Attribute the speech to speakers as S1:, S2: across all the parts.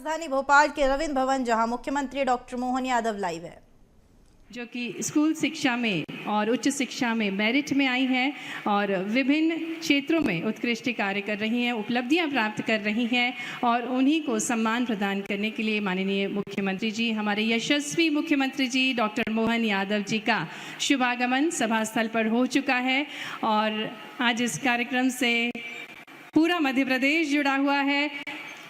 S1: राजधानी भोपाल के रविंद्र भवन, जहां मुख्यमंत्री डॉक्टर मोहन यादव लाइव है,
S2: जो कि स्कूल शिक्षा में और उच्च शिक्षा में मेरिट में आई हैं और विभिन्न क्षेत्रों में उत्कृष्ट कार्य कर रही हैं, उपलब्धियां प्राप्त कर रही हैं और उन्हीं को सम्मान प्रदान करने के लिए माननीय मुख्यमंत्री जी, हमारे यशस्वी मुख्यमंत्री जी डॉक्टर मोहन यादव जी का शुभागमन सभा स्थल पर हो चुका है। और आज इस कार्यक्रम से पूरा मध्य प्रदेश जुड़ा हुआ है।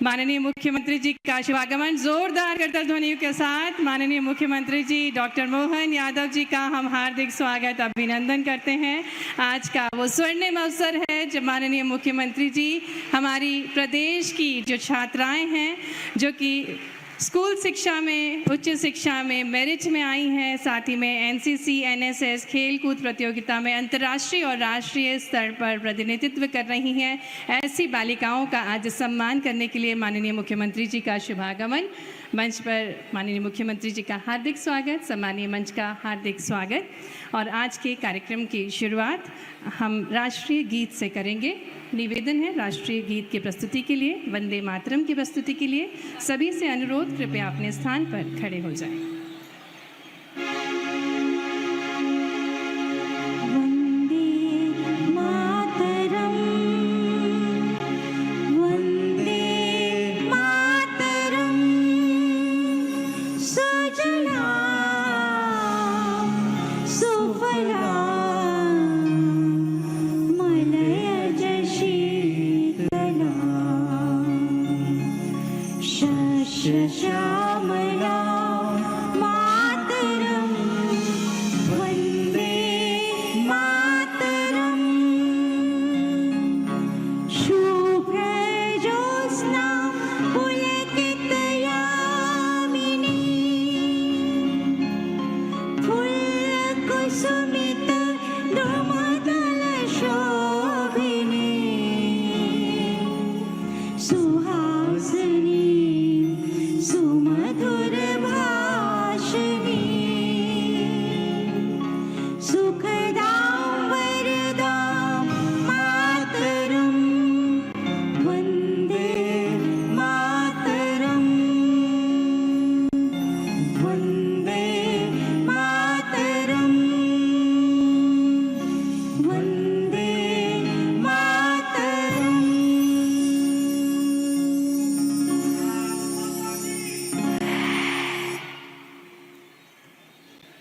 S2: माननीय मुख्यमंत्री जी का शुभागमन जोरदार करताल ध्वनियों के साथ माननीय मुख्यमंत्री जी डॉक्टर मोहन यादव जी का हम हार्दिक स्वागत अभिनंदन करते हैं। आज का वो स्वर्णिम अवसर है जब माननीय मुख्यमंत्री जी हमारी प्रदेश की जो छात्राएं हैं, जो कि स्कूल शिक्षा में उच्च शिक्षा में मेरिट में आई हैं, साथ ही में एनसीसी एनएसएस खेलकूद प्रतियोगिता में अंतर्राष्ट्रीय और राष्ट्रीय स्तर पर प्रतिनिधित्व कर रही हैं, ऐसी बालिकाओं का आज सम्मान करने के लिए माननीय मुख्यमंत्री जी का शुभागमन। मंच पर माननीय मुख्यमंत्री जी का हार्दिक स्वागत, सम्मानीय मंच का हार्दिक स्वागत। और आज के कार्यक्रम की शुरुआत हम राष्ट्रीय गीत से करेंगे। निवेदन है राष्ट्रीय गीत की प्रस्तुति के लिए, वंदे मातरम की प्रस्तुति के लिए सभी से अनुरोध, कृपया अपने स्थान पर खड़े हो जाएं।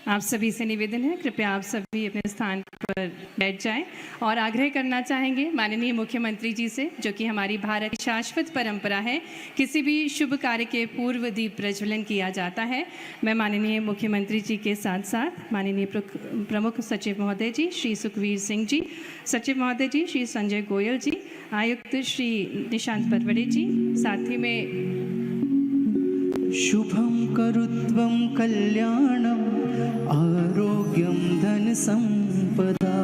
S2: आप सभी से निवेदन है, कृपया आप सभी अपने स्थान पर बैठ जाएं और आग्रह करना चाहेंगे माननीय मुख्यमंत्री जी से, जो कि हमारी भारत की शाश्वत परंपरा है, किसी भी शुभ कार्य के पूर्व दीप प्रज्वलन किया जाता है। मैं माननीय मुख्यमंत्री जी के साथ साथ माननीय प्रमुख सचिव महोदय जी श्री सुखवीर सिंह जी, सचिव महोदय जी श्री संजय गोयल जी, आयुक्त श्री निशांत परवड़े जी, साथ ही में
S3: शुभम करुत्वं कल्याणम आरोग्यम धन संपदा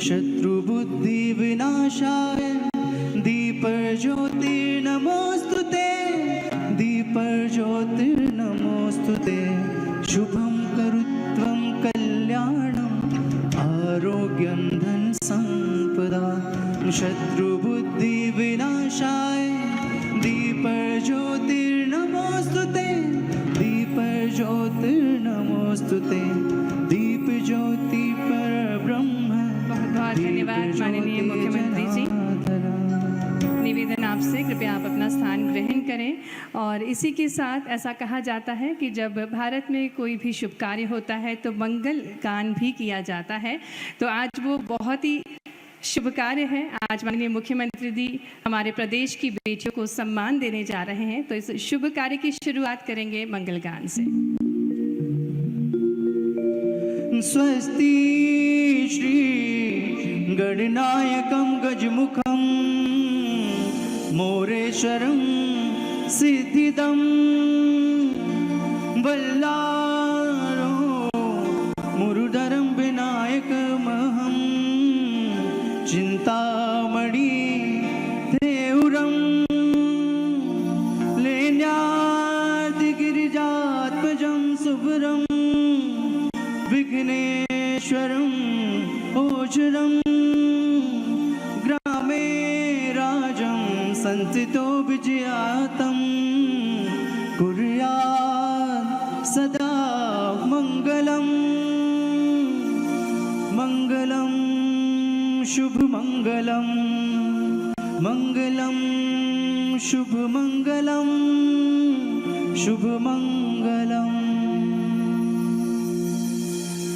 S3: शत्रुबुद्धि विनाशाय दीपज्योतिर्नमोस्तुते दीपज्योतिर्नमोस्तुते। शुभम करुत्वं कल्याणम आरोग्यम धन संपदा शत्रुबुद्धि विनाशाय दीपज्योतिर्नमोस्तुते दीपज्योतिर्नमोस्तुते। दीप ज्योति पर ब्रह्म।
S2: बहुत बहुत धन्यवाद माननीय मुख्यमंत्री जी। निवेदन आपसे, कृपया आप अपना स्थान ग्रहण करें। और इसी के साथ ऐसा कहा जाता है कि जब भारत में कोई भी शुभ कार्य होता है तो मंगल गान भी किया जाता है। तो आज वो बहुत ही शुभ कार्य है। आज माननीय मुख्यमंत्री जी हमारे प्रदेश की बेटियों को सम्मान देने जा रहे हैं, तो इस शुभ कार्य की शुरुआत करेंगे मंगल गान से।
S3: स्वस्ति श्री गणनायकं गजमुखं मोरेश्वरं सिद्धिदं बल्लारो मुरुधरं विनायकमहं चिंतामणि देउरं लेण्यादिगिरिजात्मजं सुभरं विघ्नेश्वरं ओचरं ग्रामे राजं संस्थितो विजयातं कुर्यात् सदा मङ्गलम् मङ्गलं शुभमङ्गलं मङ्गलं शुभमङ्गलं शुभमङ्गलम्।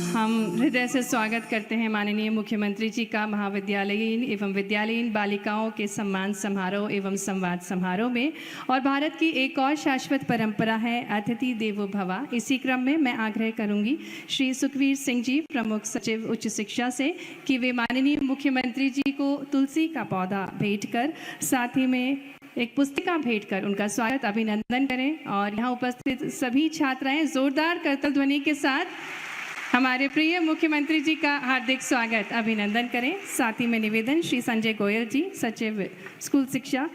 S2: हम हृदय से स्वागत करते हैं माननीय मुख्यमंत्री जी का महाविद्यालयीन एवं विद्यालयीन बालिकाओं के सम्मान समारोह एवं संवाद समारोह में। और भारत की एक और शाश्वत परंपरा है अतिथि देवो भव। इसी क्रम में मैं आग्रह करूंगी श्री सुखवीर सिंह जी, प्रमुख सचिव उच्च शिक्षा से, कि वे माननीय मुख्यमंत्री जी को तुलसी का पौधा भेंट कर साथ ही में एक पुस्तिका भेंट कर उनका स्वागत अभिनंदन करें। और यहाँ उपस्थित सभी छात्राएं जोरदार करतल ध्वनि के साथ हमारे प्रिय मुख्यमंत्री जी का हार्दिक स्वागत अभिनंदन करें। साथ ही में निवेदन श्री संजय गोयल जी, सचिव स्कूल शिक्षा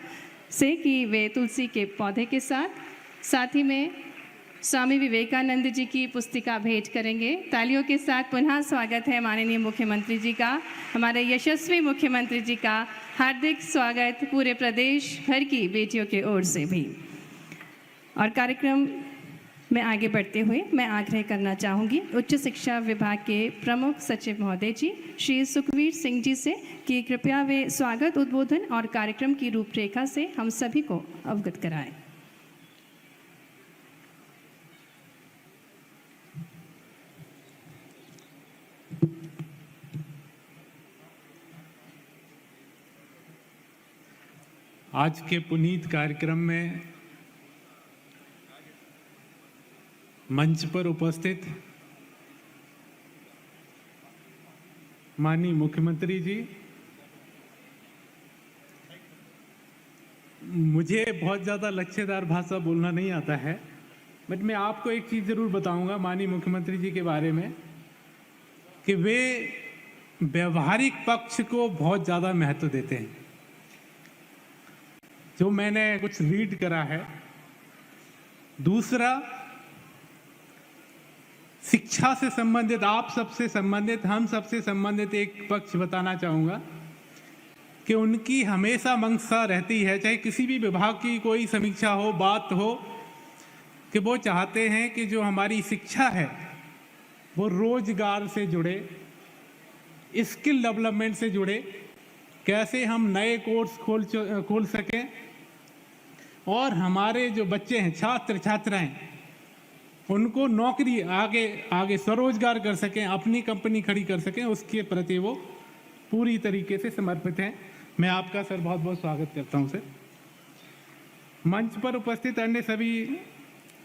S2: से, कि वे तुलसी के पौधे के साथ ही में स्वामी विवेकानंद जी की पुस्तिका भेंट करेंगे। तालियों के साथ पुनः स्वागत है माननीय मुख्यमंत्री जी का, हमारे यशस्वी मुख्यमंत्री जी का हार्दिक स्वागत पूरे प्रदेश भर की बेटियों के ओर से भी। और कार्यक्रम में आगे बढ़ते हुए मैं आग्रह करना चाहूँगी उच्च शिक्षा विभाग के प्रमुख सचिव महोदय जी श्री सुखवीर सिंह जी से, कि कृपया वे स्वागत उद्बोधन और कार्यक्रम की रूपरेखा से हम सभी को अवगत कराएं।
S4: आज के पुनीत कार्यक्रम में मंच पर उपस्थित माननीय मुख्यमंत्री जी, मुझे बहुत ज़्यादा लच्छेदार भाषा बोलना नहीं आता है, बट मैं आपको एक चीज़ ज़रूर बताऊंगा माननीय मुख्यमंत्री जी के बारे में, कि वे व्यवहारिक पक्ष को बहुत ज़्यादा महत्व देते हैं। जो मैंने कुछ रीड करा है। दूसरा, शिक्षा से संबंधित, आप सबसे संबंधित, हम सबसे संबंधित एक पक्ष बताना चाहूँगा कि उनकी हमेशा मंशा रहती है, चाहे किसी भी विभाग की कोई समीक्षा हो, बात हो, कि वो चाहते हैं कि जो हमारी शिक्षा है वो रोजगार से जुड़े, स्किल डेवलपमेंट से जुड़े, कैसे हम नए कोर्स खोल सकें और हमारे जो बच्चे हैं, छात्र छात्राएं, उनको नौकरी आगे स्वरोजगार कर सकें, अपनी कंपनी खड़ी कर सकें, उसके प्रति वो पूरी तरीके से समर्पित हैं। मैं आपका सर बहुत बहुत स्वागत करता हूं सर। मंच पर उपस्थित अन्य सभी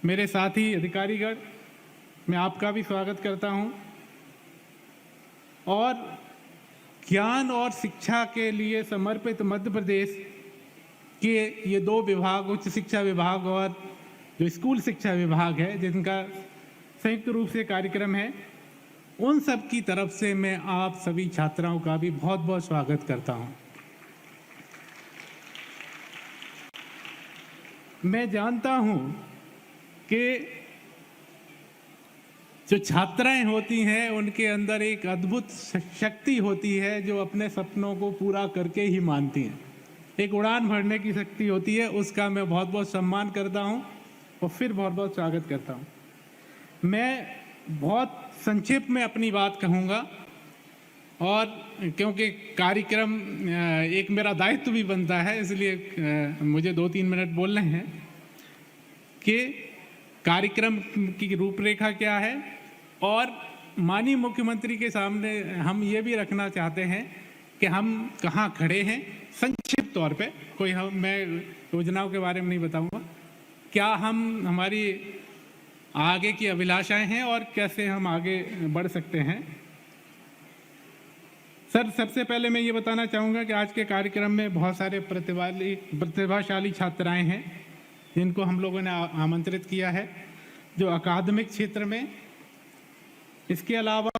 S4: मेरे साथी अधिकारीगण, मैं आपका भी स्वागत करता हूं। और ज्ञान और शिक्षा के लिए समर्पित मध्य प्रदेश के ये दो विभाग, उच्च शिक्षा विभाग और जो स्कूल शिक्षा विभाग है, जिनका संयुक्त रूप से कार्यक्रम है, उन सब की तरफ से मैं आप सभी छात्राओं का भी बहुत बहुत स्वागत करता हूं। मैं जानता हूं कि जो छात्राएं होती हैं उनके अंदर एक अद्भुत शक्ति होती है, जो अपने सपनों को पूरा करके ही मानती हैं। एक उड़ान भरने की शक्ति होती है, उसका मैं बहुत बहुत सम्मान करता हूं और फिर बहुत बहुत स्वागत करता हूं। मैं बहुत संक्षेप में अपनी बात कहूँगा, और क्योंकि कार्यक्रम एक मेरा दायित्व भी बनता है, इसलिए मुझे 2-3 मिनट बोलने हैं कि कार्यक्रम की रूपरेखा क्या है। और माननीय मुख्यमंत्री के सामने हम ये भी रखना चाहते हैं कि हम कहाँ खड़े हैं, संक्षिप्त तौर पे। मैं योजनाओं के बारे में नहीं बताऊंगा, क्या हमारी आगे की अभिलाषाएं हैं और कैसे हम आगे बढ़ सकते हैं। सर, सबसे पहले मैं ये बताना चाहूँगा कि आज के कार्यक्रम में बहुत सारे प्रतिभाशाली छात्राएं हैं, जिनको हम लोगों ने आमंत्रित किया है, जो अकादमिक क्षेत्र में, इसके अलावा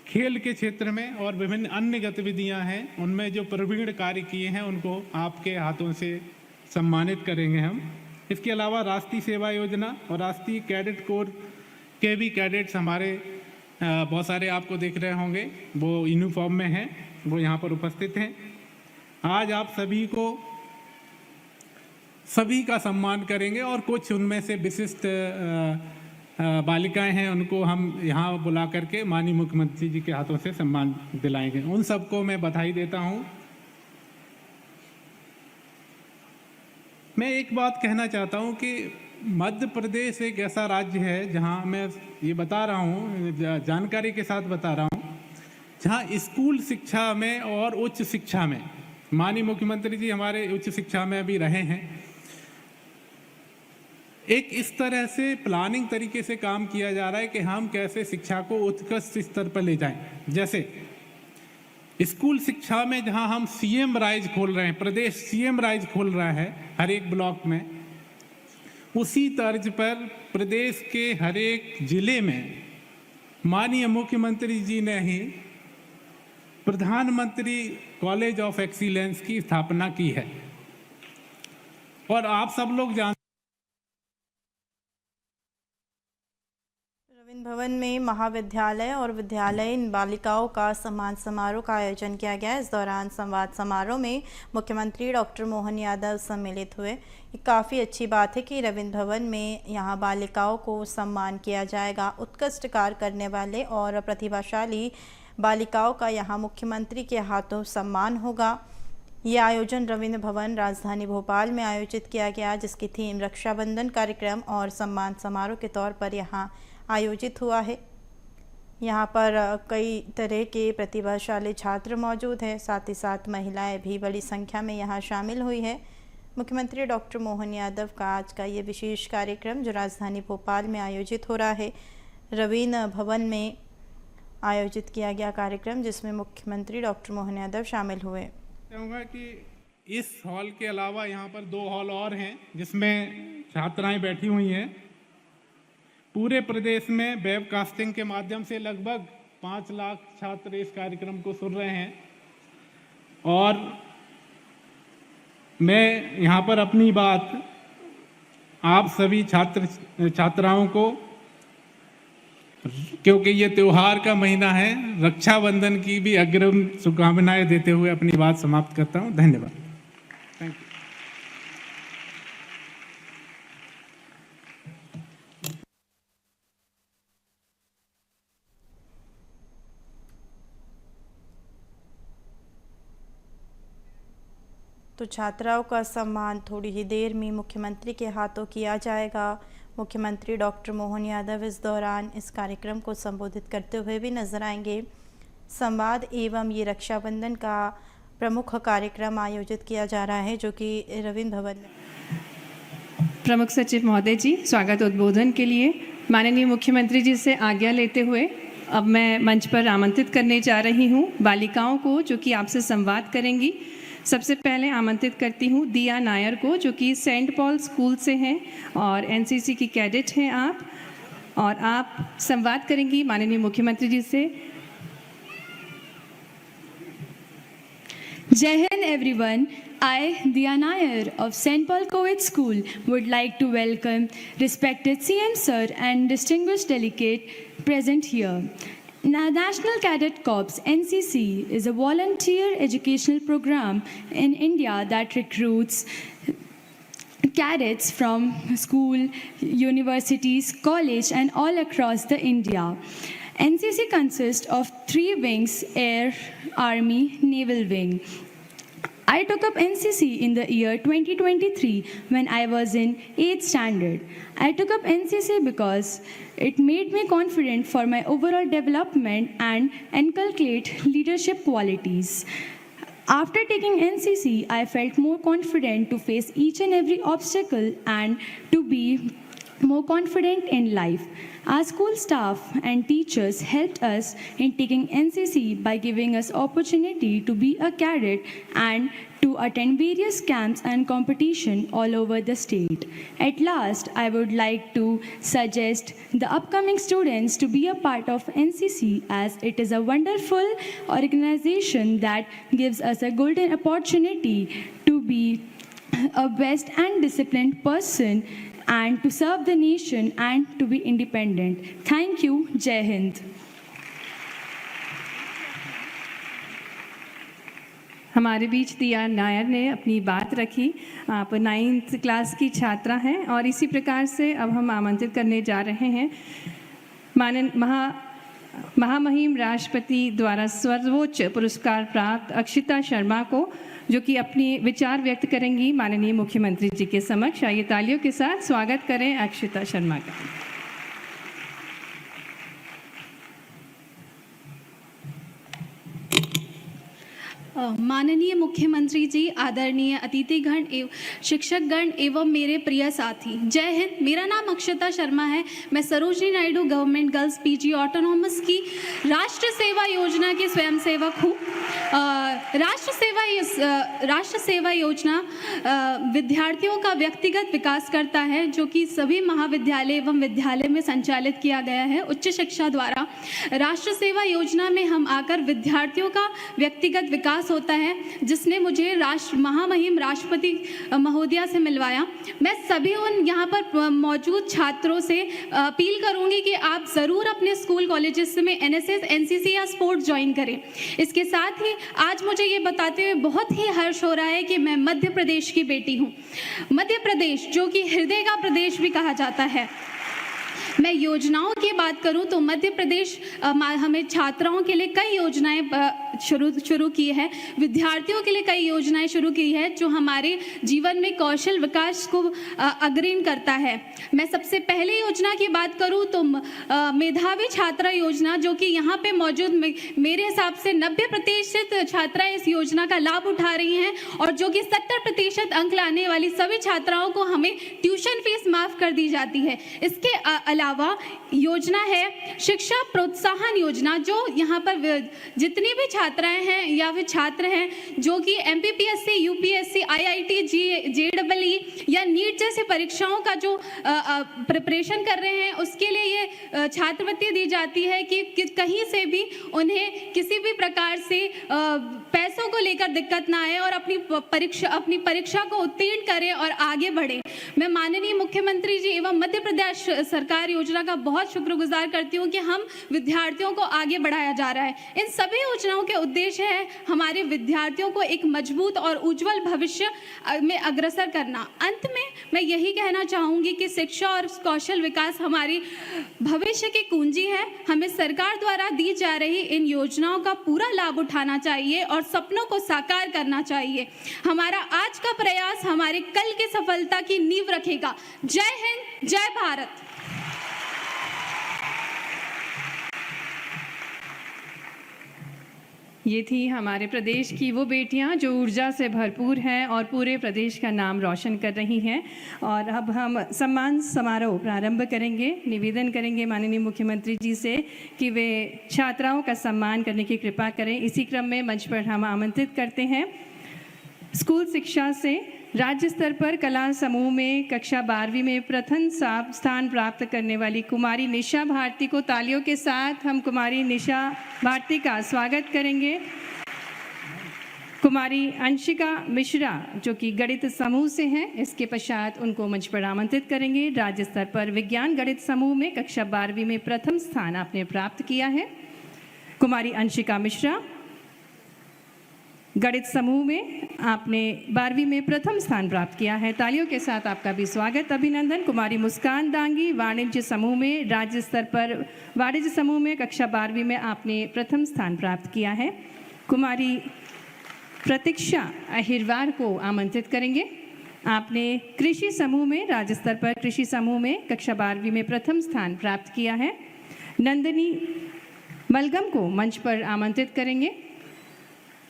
S4: खेल के क्षेत्र में और विभिन्न अन्य गतिविधियां हैं, उनमें जो प्रवीण कार्य किए हैं उनको आपके हाथों से सम्मानित करेंगे हम। इसके अलावा राष्ट्रीय सेवा योजना और राष्ट्रीय कैडेट कोर के भी कैडेट्स हमारे बहुत सारे आपको देख रहे होंगे, वो यूनिफॉर्म में हैं, वो यहाँ पर उपस्थित हैं। आज आप सभी को सभी का सम्मान करेंगे और कुछ उनमें से विशिष्ट बालिकाएं हैं उनको हम यहाँ बुला करके माननीय मुख्यमंत्री जी के हाथों से सम्मान दिलाएंगे। उन सबको मैं बधाई देता हूँ। मैं एक बात कहना चाहता हूँ कि मध्य प्रदेश एक ऐसा राज्य है जहाँ मैं ये बता रहा हूँ, जानकारी के साथ बता रहा हूँ, जहाँ स्कूल शिक्षा में और उच्च शिक्षा में माननीय मुख्यमंत्री जी हमारे उच्च शिक्षा में भी रहे हैं। एक इस तरह से प्लानिंग तरीके से काम किया जा रहा है कि हम कैसे शिक्षा को उत्कृष्ट स्तर पर ले जाएं। जैसे स्कूल शिक्षा में जहां हम सीएम राइज खोल रहे हैं, प्रदेश सीएम राइज खोल रहा है हर एक ब्लॉक में, उसी तर्ज पर प्रदेश के हर एक जिले में माननीय मुख्यमंत्री जी ने ही प्रधानमंत्री कॉलेज ऑफ एक्सीलेंस की स्थापना की है। और आप सब लोग जानते
S1: रविंद्र भवन में महाविद्यालय और विद्यालयीन बालिकाओं का सम्मान समारोह का आयोजन किया गया। इस दौरान संवाद समारोह में मुख्यमंत्री डॉक्टर मोहन यादव सम्मिलित हुए। ये काफ़ी अच्छी बात है कि रविंद्र भवन में यहाँ बालिकाओं को सम्मान किया जाएगा। उत्कृष्ट कार्य करने वाले और प्रतिभाशाली बालिकाओं का यहाँ मुख्यमंत्री के हाथों सम्मान होगा। ये आयोजन रविंद्र भवन राजधानी भोपाल में आयोजित किया गया, जिसकी थीम रक्षाबंधन कार्यक्रम और सम्मान समारोह के तौर पर यहाँ आयोजित हुआ है। यहाँ पर कई तरह के प्रतिभाशाली छात्र मौजूद हैं, साथ ही साथ महिलाएं भी बड़ी संख्या में यहाँ शामिल हुई है। मुख्यमंत्री डॉक्टर मोहन यादव का आज का ये विशेष कार्यक्रम जो राजधानी भोपाल में आयोजित हो रहा है, रविंद्र भवन में आयोजित किया गया कार्यक्रम, जिसमें मुख्यमंत्री डॉक्टर मोहन यादव शामिल हुए।
S4: चाहूँगा कि इस हॉल के अलावा यहाँ पर 2 हॉल और हैं जिसमें छात्राएं बैठी हुई हैं। पूरे प्रदेश में वेबकास्टिंग के माध्यम से लगभग 5 लाख छात्र इस कार्यक्रम को सुन रहे हैं। और मैं यहाँ पर अपनी बात आप सभी छात्राओं को, क्योंकि ये त्योहार का महीना है, रक्षाबंधन की भी अग्रिम शुभकामनाएं देते हुए अपनी बात समाप्त करता हूँ। धन्यवाद। Thank you.
S1: तो छात्राओं का सम्मान थोड़ी ही देर में मुख्यमंत्री के हाथों किया जाएगा। मुख्यमंत्री डॉक्टर मोहन यादव इस दौरान इस कार्यक्रम को संबोधित करते हुए भी नजर आएंगे। संवाद एवं ये रक्षाबंधन का प्रमुख कार्यक्रम आयोजित किया जा रहा है, जो कि रविंद्र भवन में।
S2: प्रमुख सचिव महोदय जी, स्वागत उद्बोधन के लिए माननीय मुख्यमंत्री जी से आज्ञा लेते हुए अब मैं मंच पर आमंत्रित करने जा रही हूँ बालिकाओं को, जो कि आपसे संवाद करेंगी। सबसे पहले आमंत्रित करती हूँ दिया नायर को, जो कि सेंट पॉल स्कूल से हैं और एनसीसी की कैडेट हैं आप, और आप संवाद करेंगी माननीय मुख्यमंत्री जी से।
S5: Jai Hind everyone. I, Diya Nair of St. Paul Co-ed School would like to welcome respected CM Sir and distinguished delegate present here. National Cadet Corps NCC is a volunteer educational program in India that recruits cadets from school, universities, college and all across the India. NCC consists of 3 wings: Air, Army, Naval Wing. I took up NCC in the year 2023 when I was in 8th standard. I took up NCC because it made me confident for my overall development and inculcate leadership qualities. After taking NCC, I felt more confident to face each and every obstacle and to be more confident in life. Our school staff and teachers helped us in taking NCC by giving us opportunity to be a cadet and to attend various camps and competition all over the state. At last, I would like to suggest the upcoming students to be a part of NCC, as it is a wonderful organization that gives us a golden opportunity to be a best and disciplined person and to serve the nation and to be independent. Thank you. Jai Hind.
S2: हमारे बीच दिया नायर ने अपनी बात रखी। आप 9th class की छात्रा हैं और इसी प्रकार से अब हम आमंत्रित करने जा रहे हैं महामहिम राष्ट्रपति द्वारा सर्वोच्च पुरस्कार प्राप्त अक्षिता शर्मा को, जो कि अपने विचार व्यक्त करेंगी माननीय मुख्यमंत्री जी के समक्ष। आइए तालियों के साथ स्वागत करें अक्षिता शर्मा का।
S6: माननीय मुख्यमंत्री जी, आदरणीय अतिथिगण एवं शिक्षकगण एवं मेरे प्रिय साथी, जय हिंद। मेरा नाम अक्षिता शर्मा है। मैं Sarojini Naidu government girls PG autonomous की राष्ट्र सेवा योजना के स्वयंसेवक हूँ। राष्ट्र सेवा योजना विद्यार्थियों का व्यक्तिगत विकास करता है, जो कि सभी महाविद्यालय एवं विद्यालय में संचालित किया गया है उच्च शिक्षा द्वारा। राष्ट्र सेवा योजना में हम आकर विद्यार्थियों का व्यक्तिगत विकास होता है, जिसने मुझे महामहिम राष्ट्रपति महोदया से मिलवाया। मैं सभी उन यहाँ पर मौजूद छात्रों से अपील करूंगी कि आप ज़रूर अपने स्कूल कॉलेजेस में NSS NCC या स्पोर्ट्स ज्वाइन करें। इसके साथ ही आज मुझे ये बताते हुए बहुत ही हर्ष हो रहा है कि मैं मध्य प्रदेश की बेटी हूँ। मध्य प्रदेश, जो कि हृदय का प्रदेश भी कहा जाता है। मैं योजनाओं की बात करूं तो मध्य प्रदेश हमें छात्राओं के लिए कई योजनाएं शुरू की है, विद्यार्थियों के लिए कई योजनाएं शुरू की है, जो हमारे जीवन में कौशल विकास को अग्रणी करता है। मैं सबसे पहले योजना की बात करूं तो मेधावी छात्रा योजना, जो कि यहाँ पे मौजूद मेरे हिसाब से 90% छात्राएं इस योजना का लाभ उठा रही हैं, और जो कि 70% अंक लाने वाली सभी छात्राओं को हमें ट्यूशन फीस माफ कर दी जाती है। इसके अलावा योजना है शिक्षा प्रोत्साहन योजना, जो यहाँ पर जितनी भी छात्राएं हैं या फिर छात्र हैं जो कि MPPSC, UPSC, IIT, JEE या नीट जैसे परीक्षाओं का जो प्रिपरेशन कर रहे हैं, उसके लिए ये छात्रवृत्ति दी जाती है कि कहीं से भी उन्हें किसी भी प्रकार से पैसों को लेकर दिक्कत ना आए और अपनी परीक्षा को उत्तीर्ण करें और आगे बढ़े। मैं माननीय मुख्यमंत्री जी एवं मध्य प्रदेश सरकार योजना का बहुत शुक्रगुजार करती हूँ कि हम विद्यार्थियों को आगे बढ़ाया जा रहा है। इन सभी योजनाओं के उद्देश्य है हमारे विद्यार्थियों को एक मजबूत और उज्जवल भविष्य में अग्रसर करना। अंत में मैं यही कहना चाहूँगी कि शिक्षा और कौशल विकास हमारी भविष्य की कुंजी है। हमें सरकार द्वारा दी जा रही इन योजनाओं का पूरा लाभ उठाना चाहिए और सपनों को साकार करना चाहिए। हमारा आज का प्रयास हमारे कल की सफलता की नींव रखेगा। जय हिंद, जय भारत।
S2: ये थी हमारे प्रदेश की वो बेटियां जो ऊर्जा से भरपूर हैं और पूरे प्रदेश का नाम रोशन कर रही हैं। और अब हम सम्मान समारोह प्रारंभ करेंगे। निवेदन करेंगे माननीय मुख्यमंत्री जी से कि वे छात्राओं का सम्मान करने की कृपा करें। इसी क्रम में मंच पर हम आमंत्रित करते हैं स्कूल शिक्षा से राज्य स्तर पर कला समूह में कक्षा 12वीं में प्रथम स्थान प्राप्त करने वाली कुमारी निशा भारती को तालियों के साथ हम कुमारी निशा भारती का स्वागत करेंगे। कुमारी अंशिका मिश्रा जो कि गणित समूह से हैं, इसके पश्चात उनको मंच पर आमंत्रित करेंगे। राज्य स्तर पर विज्ञान गणित समूह में कक्षा 12वीं में प्रथम स्थान आपने प्राप्त किया है। कुमारी अंशिका मिश्रा, गणित समूह में आपने 12वीं में प्रथम स्थान प्राप्त किया है। तालियों के साथ आपका भी स्वागत, अभिनंदन। कुमारी मुस्कान दांगी, वाणिज्य समूह में राज्य स्तर पर वाणिज्य समूह में कक्षा 12वीं में आपने प्रथम स्थान प्राप्त किया है। कुमारी प्रतीक्षा अहिरवार को आमंत्रित करेंगे। आपने कृषि समूह में राज्य स्तर पर कृषि समूह में कक्षा 12वीं में प्रथम स्थान प्राप्त किया है। नंदिनी मलगम को मंच पर आमंत्रित करेंगे।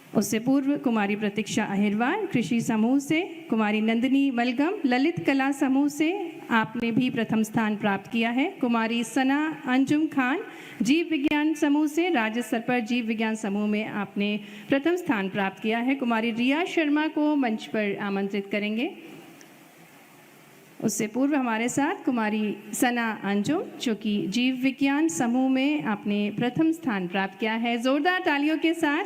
S2: उससे पूर्व कुमारी प्रतीक्षा अहिरवार कृषि समूह से, कुमारी नंदिनी मलगम ललित कला समूह से आपने भी प्रथम स्थान प्राप्त किया है। कुमारी सना अंजुम खान जीव विज्ञान समूह से राज्य स्तर पर जीव विज्ञान समूह में आपने प्रथम स्थान प्राप्त किया है। कुमारी रिया शर्मा को मंच पर आमंत्रित करेंगे। उससे पूर्व हमारे साथ कुमारी सना अंजुम जो कि जीव विज्ञान समूह में आपने प्रथम स्थान प्राप्त किया है। जोरदार तालियों के साथ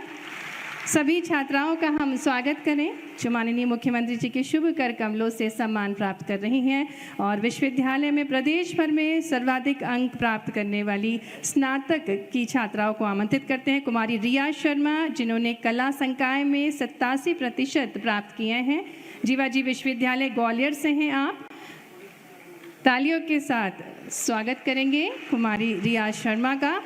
S2: सभी छात्राओं का हम स्वागत करें जो माननीय मुख्यमंत्री जी के शुभ कर कमलों से सम्मान प्राप्त कर रही हैं और विश्वविद्यालय में प्रदेश भर में सर्वाधिक अंक प्राप्त करने वाली स्नातक की छात्राओं को आमंत्रित करते हैं। कुमारी रिया शर्मा जिन्होंने कला संकाय में 87% प्राप्त किए हैं। जीवाजी विश्वविद्यालय ग्वालियर से हैं आप। तालियों के साथ स्वागत करेंगे कुमारी रिया शर्मा का।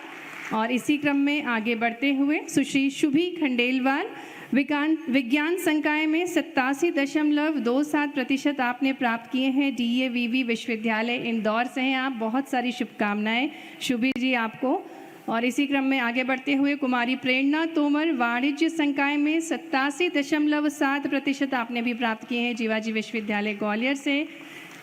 S2: और इसी क्रम में आगे बढ़ते हुए सुश्री शुभी खंडेलवाल विज्ञान संकाय में 87.27% आपने प्राप्त किए हैं। DAVV विश्वविद्यालय इंदौर से हैं आप। बहुत सारी शुभकामनाएं शुभी जी आपको। और इसी क्रम में आगे बढ़ते हुए कुमारी प्रेरणा तोमर वाणिज्य संकाय में 87.7% आपने भी प्राप्त किए हैं। जीवाजी विश्वविद्यालय ग्वालियर से।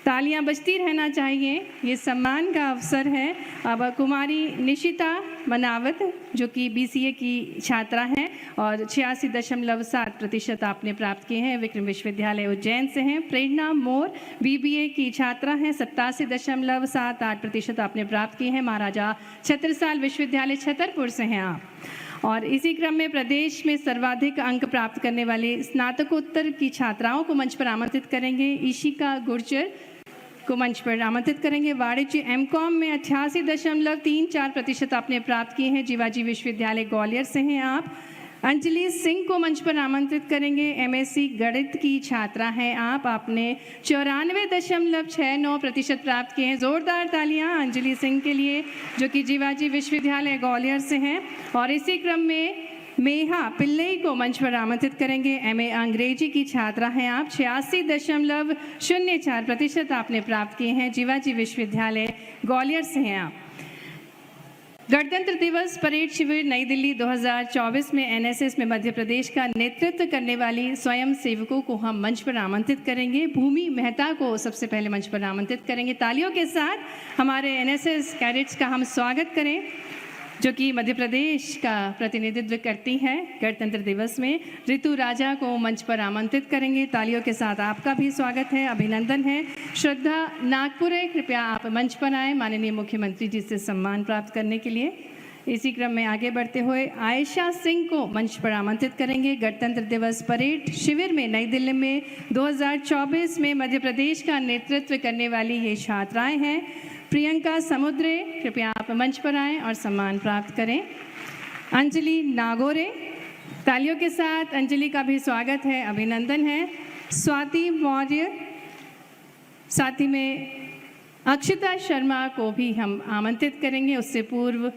S2: तालियां बजती रहना चाहिए, ये सम्मान का अवसर है। अब कुमारी निशिता मनावत जो कि BCA की छात्रा हैं और 86.7% आपने प्राप्त किए हैं। विक्रम विश्वविद्यालय उज्जैन से हैं। प्रेरणा मोर BBA की छात्रा हैं। 87.78% आपने प्राप्त किए हैं। महाराजा छत्रसाल विश्वविद्यालय छतरपुर से हैं आप। और इसी क्रम में प्रदेश में सर्वाधिक अंक प्राप्त करने वाले स्नातकोत्तर की छात्राओं को मंच पर आमंत्रित करेंगे। ईशिका गुर्जर को मंच पर आमंत्रित करेंगे। वाणिज्य MCOM में 88.34% आपने प्राप्त किए हैं। जीवाजी विश्वविद्यालय ग्वालियर से हैं आप। अंजलि सिंह को मंच पर आमंत्रित करेंगे। MSc गणित की छात्रा हैं आप। आपने 94.69% प्राप्त किए हैं। जोरदार तालियां अंजलि सिंह के लिए जो कि जीवाजी विश्वविद्यालय ग्वालियर से हैं। और इसी क्रम में मेहा पिल्लई को मंच पर आमंत्रित करेंगे। MA अंग्रेजी की छात्रा हैं आप। 86.04% आपने प्राप्त किए हैं। जीवाजी विश्वविद्यालय ग्वालियर से हैं आप। गणतंत्र दिवस परेड शिविर नई दिल्ली 2024 में NSS में मध्य प्रदेश का नेतृत्व करने वाली स्वयं सेवकों को हम मंच पर आमंत्रित करेंगे। भूमि मेहता को सबसे पहले मंच पर आमंत्रित करेंगे। तालियों के साथ हमारे NSS कैडेट्स का हम स्वागत करें जो कि मध्य प्रदेश का प्रतिनिधित्व करती हैं गणतंत्र दिवस में। ऋतु राजा को मंच पर आमंत्रित करेंगे। तालियों के साथ आपका भी स्वागत है, अभिनंदन है। श्रद्धा नागपुरे कृपया आप मंच पर आएँ माननीय मुख्यमंत्री जी से सम्मान प्राप्त करने के लिए। इसी क्रम में आगे बढ़ते हुए आयशा सिंह को मंच पर आमंत्रित करेंगे। गणतंत्र दिवस परेड शिविर में नई दिल्ली में 2024 में मध्य प्रदेश का नेतृत्व करने वाली ये छात्राएं हैं। प्रियंका समुद्रे कृपया आप मंच पर आएं और सम्मान प्राप्त करें। अंजलि नागोरे, तालियों के साथ अंजलि का भी स्वागत है, अभिनंदन है। स्वाति मौर्य, साथ ही में अक्षिता शर्मा को भी हम आमंत्रित करेंगे। उससे पूर्व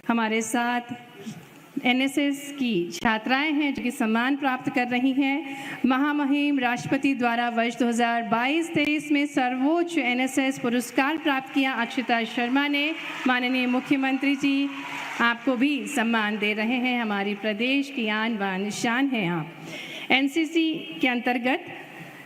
S2: हमारे साथ NSS की छात्राएं हैं जो कि सम्मान प्राप्त कर रही हैं। महामहिम राष्ट्रपति द्वारा वर्ष 2022-23 में सर्वोच्च NSS पुरस्कार प्राप्त किया अक्षिता शर्मा ने। माननीय मुख्यमंत्री जी आपको भी सम्मान दे रहे हैं। हमारी प्रदेश की आन बान शान हैं आप। NCC के अंतर्गत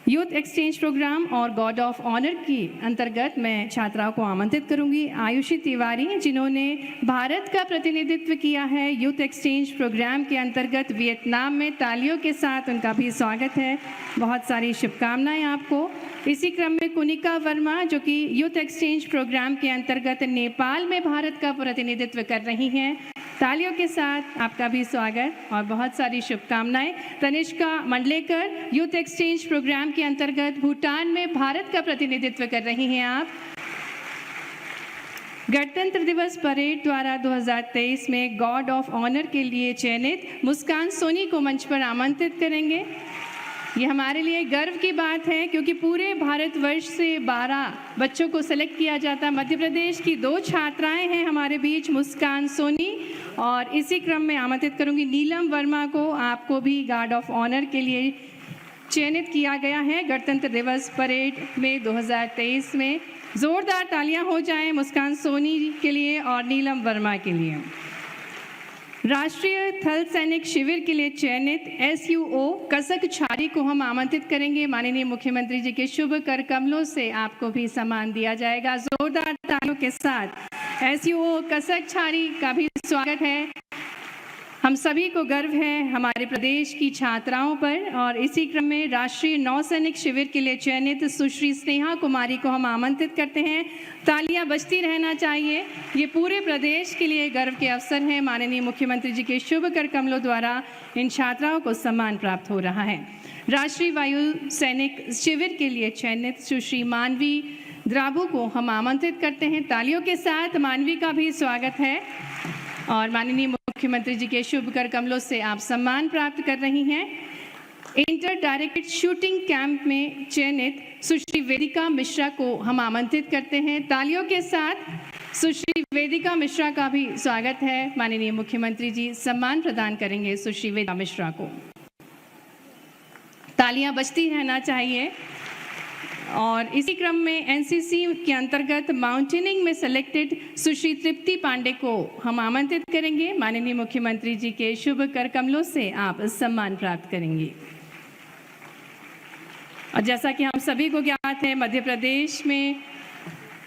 S2: यूथ एक्सचेंज प्रोग्राम और गॉड ऑफ ऑनर की अंतर्गत मैं छात्राओं को आमंत्रित करूंगी। आयुषी तिवारी जिन्होंने भारत का प्रतिनिधित्व किया है यूथ एक्सचेंज प्रोग्राम के अंतर्गत वियतनाम में। तालियों के साथ उनका भी स्वागत है, बहुत सारी शुभकामनाएं आपको। इसी क्रम में कुनिका वर्मा जो कि यूथ एक्सचेंज प्रोग्राम के अंतर्गत नेपाल में भारत का प्रतिनिधित्व कर रही हैं। तालियों के साथ आपका भी स्वागत और बहुत सारी शुभकामनाएं। Tanishka Mandlekar youth exchange programme के अंतर्गत भूटान में भारत का प्रतिनिधित्व कर रही हैं आप। गणतंत्र दिवस परेड द्वारा 2023 में गॉड ऑफ ऑनर के लिए चयनित मुस्कान सोनी को मंच पर आमंत्रित करेंगे। ये हमारे लिए गर्व की बात है क्योंकि पूरे भारतवर्ष से 12 बच्चों को सेलेक्ट किया जाता है। मध्य प्रदेश की 2 छात्राएं हैं हमारे बीच, मुस्कान सोनी, और इसी क्रम में आमंत्रित करूंगी नीलम वर्मा को। आपको भी गार्ड ऑफ ऑनर के लिए चयनित किया गया है गणतंत्र दिवस परेड में 2023 में। जोरदार तालियां हो जाएं मुस्कान सोनी के लिए और नीलम वर्मा के लिए। राष्ट्रीय थल सैनिक शिविर के लिए चयनित SUO कसक छारी को हम आमंत्रित करेंगे। माननीय मुख्यमंत्री जी के शुभ कर कमलों से आपको भी सम्मान दिया जाएगा। जोरदार तालियों के साथ SUO कसक छारी का भी स्वागत है। हम सभी को गर्व है हमारे प्रदेश की छात्राओं पर और इसी क्रम में राष्ट्रीय नौसैनिक शिविर के लिए चयनित सुश्री स्नेहा कुमारी को हम आमंत्रित करते हैं। तालियां बजती रहना चाहिए। ये पूरे प्रदेश के लिए गर्व के अवसर हैं। माननीय मुख्यमंत्री जी के शुभ कर कमलों द्वारा इन छात्राओं को सम्मान प्राप्त हो रहा है। राष्ट्रीय वायु सैनिक शिविर के लिए चयनित सुश्री मानवी द्राबू को हम आमंत्रित करते हैं। तालियों के साथ मानवी का भी स्वागत है और माननीय मुख्यमंत्री जी के शुभ कर कमलों से आप सम्मान प्राप्त कर रही हैं। इंटर डायरेक्टेड शूटिंग कैंप में चयनित सुश्री वेदिका मिश्रा को हम आमंत्रित करते हैं। तालियों के साथ सुश्री वेदिका मिश्रा का भी स्वागत है। माननीय मुख्यमंत्री जी सम्मान प्रदान करेंगे सुश्री वेदिका मिश्रा को। तालियां बजती रहना चाहिए। और इसी क्रम में एनसीसी के अंतर्गत माउंटेनिंग में सेलेक्टेड सुश्री तृप्ति पांडे को हम आमंत्रित करेंगे। माननीय मुख्यमंत्री जी के शुभ कर कमलों से आप सम्मान प्राप्त करेंगे। और जैसा कि हम सभी को ज्ञात है, मध्य प्रदेश में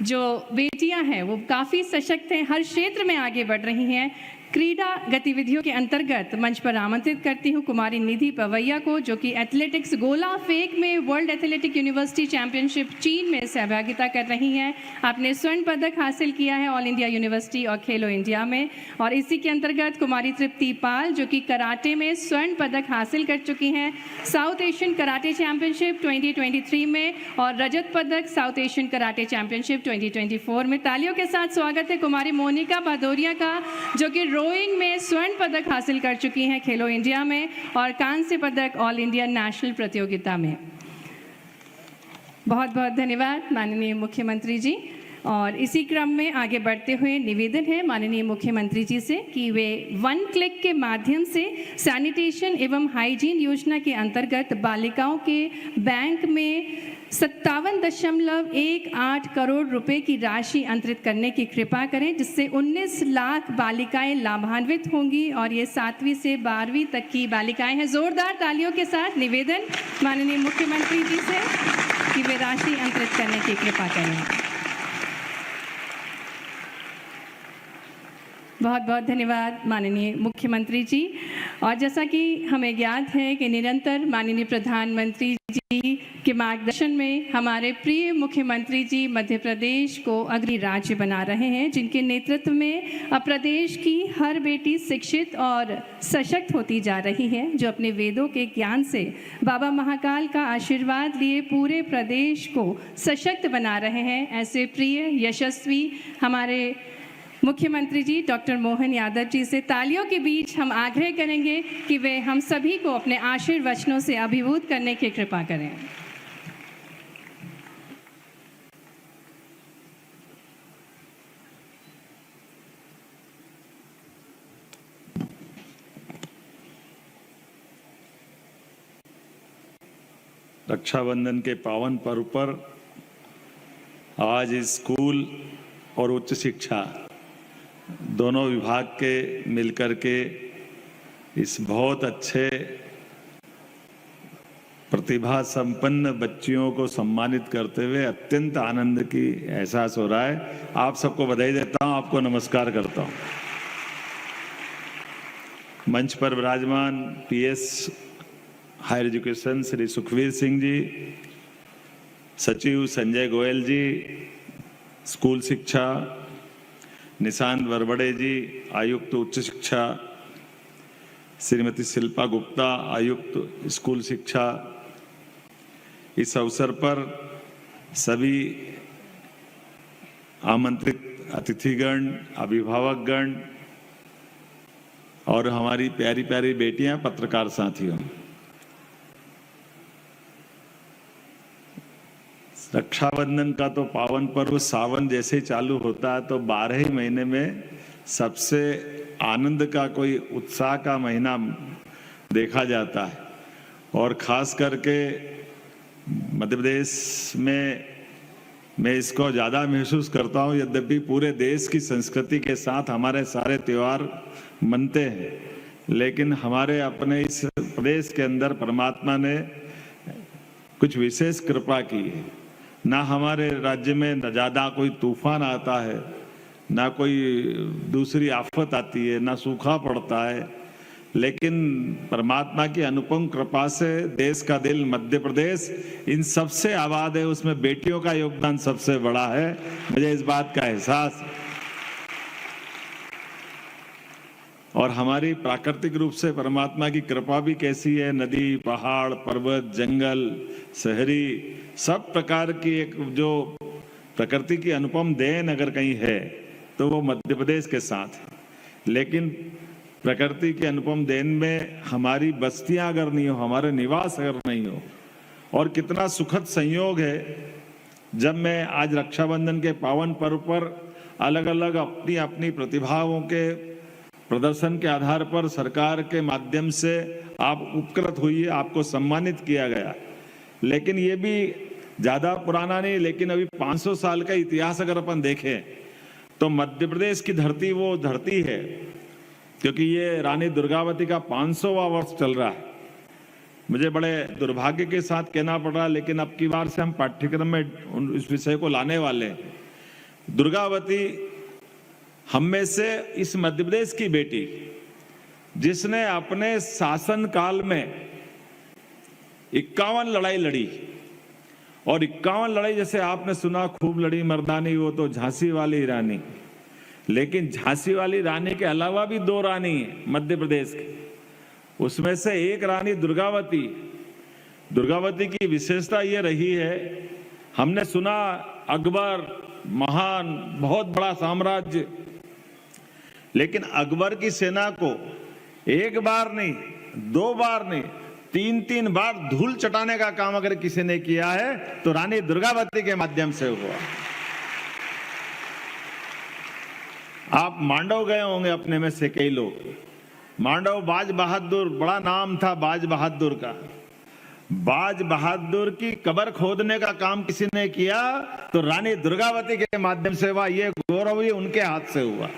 S2: जो बेटियां हैं वो काफ़ी सशक्त हैं, हर क्षेत्र में आगे बढ़ रही हैं। क्रीड़ा गतिविधियों के अंतर्गत मंच पर आमंत्रित करती हूँ कुमारी निधि पवैया को, जो कि एथलेटिक्स गोला फेंक में वर्ल्ड एथलेटिक यूनिवर्सिटी चैंपियनशिप चीन में सहभागिता कर रही हैं। आपने स्वर्ण पदक हासिल किया है ऑल इंडिया यूनिवर्सिटी और खेलो इंडिया में। और इसी के अंतर्गत कुमारी तृप्ति पाल, जो कि कराटे में स्वर्ण पदक हासिल कर चुकी हैं साउथ एशियन कराटे चैंपियनशिप 2023 में और रजत पदक साउथ एशियन कराटे चैंपियनशिप 2024 में। तालियों के साथ स्वागत है कुमारी मोनिका भदौरिया का, जो कि रोइंग में स्वर्ण पदक हासिल कर चुकी हैं खेलो इंडिया में और कांस्य पदक ऑल इंडिया नेशनल प्रतियोगिता में। बहुत बहुत धन्यवाद माननीय मुख्यमंत्री जी। और इसी क्रम में आगे बढ़ते हुए निवेदन है माननीय मुख्यमंत्री जी से कि वे 1 क्लिक के माध्यम से सैनिटेशन एवं हाइजीन योजना के अंतर्गत बालिकाओं के बैंक में 57.18 करोड़ रुपए की राशि अंतरित करने की कृपा करें, जिससे 19 लाख बालिकाएं लाभान्वित होंगी और ये 7वीं से 12वीं तक की बालिकाएं हैं। जोरदार तालियों के साथ निवेदन माननीय मुख्यमंत्री जी से कि वे राशि अंतरित करने की कृपा करें। बहुत बहुत धन्यवाद माननीय मुख्यमंत्री जी। और जैसा कि हमें ज्ञात है कि निरंतर माननीय प्रधानमंत्री जी के मार्गदर्शन में हमारे प्रिय मुख्यमंत्री जी मध्य प्रदेश को अग्रणी राज्य बना रहे हैं, जिनके नेतृत्व में अब प्रदेश की हर बेटी शिक्षित और सशक्त होती जा रही है, जो अपने वेदों के ज्ञान से बाबा महाकाल का आशीर्वाद लिए पूरे प्रदेश को सशक्त बना रहे हैं। ऐसे प्रिय यशस्वी हमारे मुख्यमंत्री जी डॉक्टर मोहन यादव जी से तालियों के बीच हम आग्रह करेंगे कि वे हम सभी को अपने आशीर्वचनों से अभिभूत करने की कृपा करें।
S7: रक्षाबंधन के पावन पर्व पर आज स्कूल और उच्च शिक्षा दोनों विभाग के मिलकर के इस बहुत अच्छे प्रतिभा संपन्न बच्चियों को सम्मानित करते हुए अत्यंत आनंद की एहसास हो रहा है। आप सबको बधाई देता हूं, आपको नमस्कार करता हूं। मंच पर विराजमान PS higher education Shri Sukhvir Singh ji, सचिव संजय गोयल जी, स्कूल शिक्षा निशांत वरवड़े जी, आयुक्त उच्च शिक्षा श्रीमती शिल्पा गुप्ता, आयुक्त स्कूल शिक्षा, इस अवसर पर सभी आमंत्रित अतिथिगण, अभिभावकगण और हमारी प्यारी प्यारी बेटियां, पत्रकार साथियों, रक्षाबंधन का तो पावन पर्व सावन जैसे चालू होता है तो 12 ही महीने में सबसे आनंद का कोई उत्साह का महीना देखा जाता है। और खास करके मध्य प्रदेश में मैं इसको ज़्यादा महसूस करता हूँ, यद्यपि पूरे देश की संस्कृति के साथ हमारे सारे त्यौहार मनते हैं, लेकिन हमारे अपने इस प्रदेश के अंदर परमात्मा ने कुछ विशेष कृपा की है। ना हमारे राज्य में न ज़्यादा कोई तूफान आता है, ना कोई दूसरी आफत आती है, ना सूखा पड़ता है, लेकिन परमात्मा की अनुपम कृपा से देश का दिल मध्य प्रदेश इन सबसे आबाद है, उसमें बेटियों का योगदान सबसे बड़ा है। मुझे इस बात का एहसास है। और हमारी प्राकृतिक रूप से परमात्मा की कृपा भी कैसी है, नदी, पहाड़, पर्वत, जंगल, शहरी, सब प्रकार की एक जो प्रकृति की अनुपम देन अगर कहीं है तो वो मध्य प्रदेश के साथ है। लेकिन प्रकृति की अनुपम देन में हमारी बस्तियां अगर नहीं हो, हमारे निवास अगर नहीं हो, और कितना सुखद संयोग है जब मैं आज रक्षाबंधन के पावन पर्व पर अलग अलग अपनी अपनी प्रतिभाओं के प्रदर्शन के आधार पर सरकार के माध्यम से आप उपकृत हुई, आपको सम्मानित किया गया। लेकिन ये भी ज़्यादा पुराना नहीं, लेकिन अभी 500 साल का इतिहास अगर अपन देखें तो मध्य प्रदेश की धरती वो धरती है, क्योंकि ये रानी दुर्गावती का 500वां वर्ष चल रहा है। मुझे बड़े दुर्भाग्य के साथ कहना पड़ रहा, लेकिन अब की बार से हम पाठ्यक्रम में इस विषय को लाने वाले हैं। दुर्गावती हम में से इस मध्य प्रदेश की बेटी जिसने अपने शासन काल में 51 लड़ाई लड़ी, और 51 लड़ाई जैसे आपने सुना खूब लड़ी मर्दानी, वो तो झांसी वाली रानी। लेकिन झांसी वाली रानी के अलावा भी 2 रानी हैं मध्य प्रदेश की, उसमें से एक रानी दुर्गावती। दुर्गावती की विशेषता ये रही है, हमने सुना अकबर महान बहुत बड़ा साम्राज्य, लेकिन अकबर की सेना को एक बार नहीं, 2 बार नहीं, 3 बार धूल चटाने का काम अगर किसी ने किया है तो रानी दुर्गावती के माध्यम से हुआ। आप मांडव गए होंगे अपने में से कई लोग। मांडव बाज बहादुर, बड़ा नाम था बाज बहादुर का। बाज बहादुर की कब्र खोदने का काम किसी ने किया तो रानी दुर्गावती के माध्यम से हुआ। ये गौरव ही उनके हाथ से हुआ।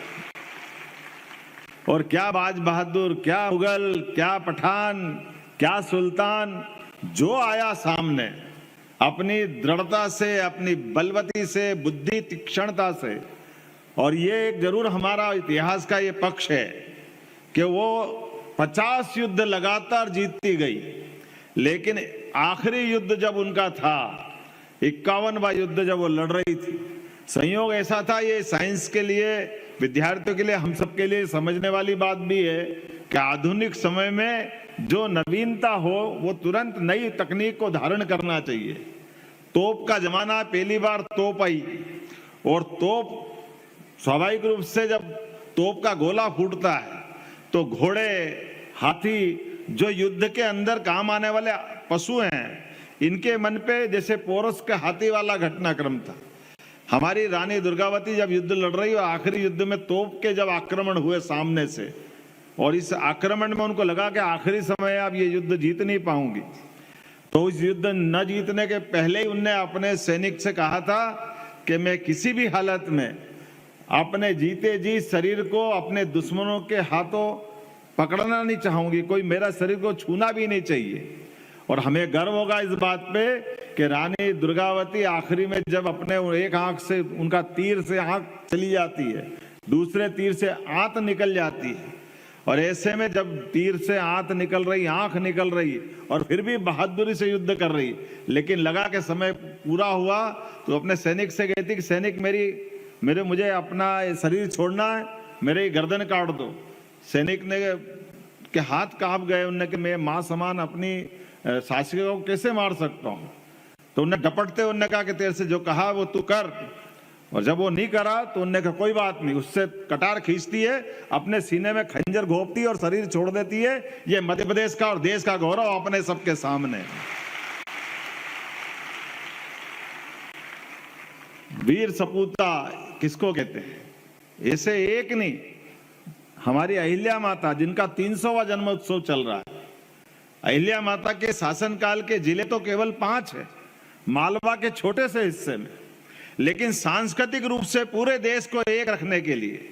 S7: और क्या बाज बहादुर, क्या मुगल, क्या पठान, क्या सुल्तान, जो आया सामने अपनी दृढ़ता से, अपनी बलवती से, बुद्धि तीक्ष्णता से। और ये एक जरूर हमारा इतिहास का ये पक्ष है कि वो 50 युद्ध लगातार जीतती गई, लेकिन आखिरी युद्ध जब उनका था, 51वां युद्ध जब वो लड़ रही थी, संयोग ऐसा था, ये साइंस के लिए, विद्यार्थियों के लिए, हम सब के लिए समझने वाली बात भी है कि आधुनिक समय में जो नवीनता हो वो तुरंत नई तकनीक को धारण करना चाहिए। तोप का जमाना, पहली बार तोप आई, और तोप स्वाभाविक रूप से जब तोप का गोला फूटता है तो घोड़े, हाथी, जो युद्ध के अंदर काम आने वाले पशु हैं, इनके मन पे जैसे पोरस के हाथी वाला घटनाक्रम था। हमारी रानी दुर्गावती जब युद्ध लड़ रही और आखिरी युद्ध में तोप के जब आक्रमण हुए सामने से, और इस आक्रमण में उनको लगा कि आखिरी समय अब ये युद्ध जीत नहीं पाऊंगी, तो इस युद्ध न जीतने के पहले ही उनने अपने सैनिक से कहा था कि मैं किसी भी हालत में अपने जीते जी शरीर को अपने दुश्मनों के हाथों पकड़ना नहीं चाहूंगी, कोई मेरा शरीर को छूना भी नहीं चाहिए। और हमें गर्व होगा इस बात पे कि रानी दुर्गावती आखिरी में जब अपने एक आंख से, उनका तीर से आंख चली जाती है, दूसरे तीर से आंत निकल जाती है, और ऐसे में जब तीर से आंत निकल रही, आंख निकल रही, और फिर भी बहादुरी से युद्ध कर रही, लेकिन लगा के समय पूरा हुआ तो अपने सैनिक से कहती कि सैनिक मुझे अपना शरीर छोड़ना है, मेरी गर्दन काट दो। सैनिक ने के हाथ कांप गए, उनने कि मैं मां समान अपनी शासिका को कैसे मार सकता हूं। तो उन्हें डपटते उन्होंने कहा कि तेरे से जो कहा वो तू कर। और जब वो नहीं करा तो उन्होंने कहा कोई बात नहीं, उससे कटार खींचती है, अपने सीने में खंजर घोंपती है और शरीर छोड़ देती है। ये मध्य प्रदेश का और देश का गौरव अपने सबके सामने। वीर सपूता किसको कहते हैं? ऐसे एक नहीं, हमारी अहिल्या माता जिनका 300वां जन्मोत्सव चल रहा है, अहिल्या माता के शासनकाल के जिले तो केवल 5 है, मालवा के छोटे से हिस्से में, लेकिन सांस्कृतिक रूप से पूरे देश को एक रखने के लिए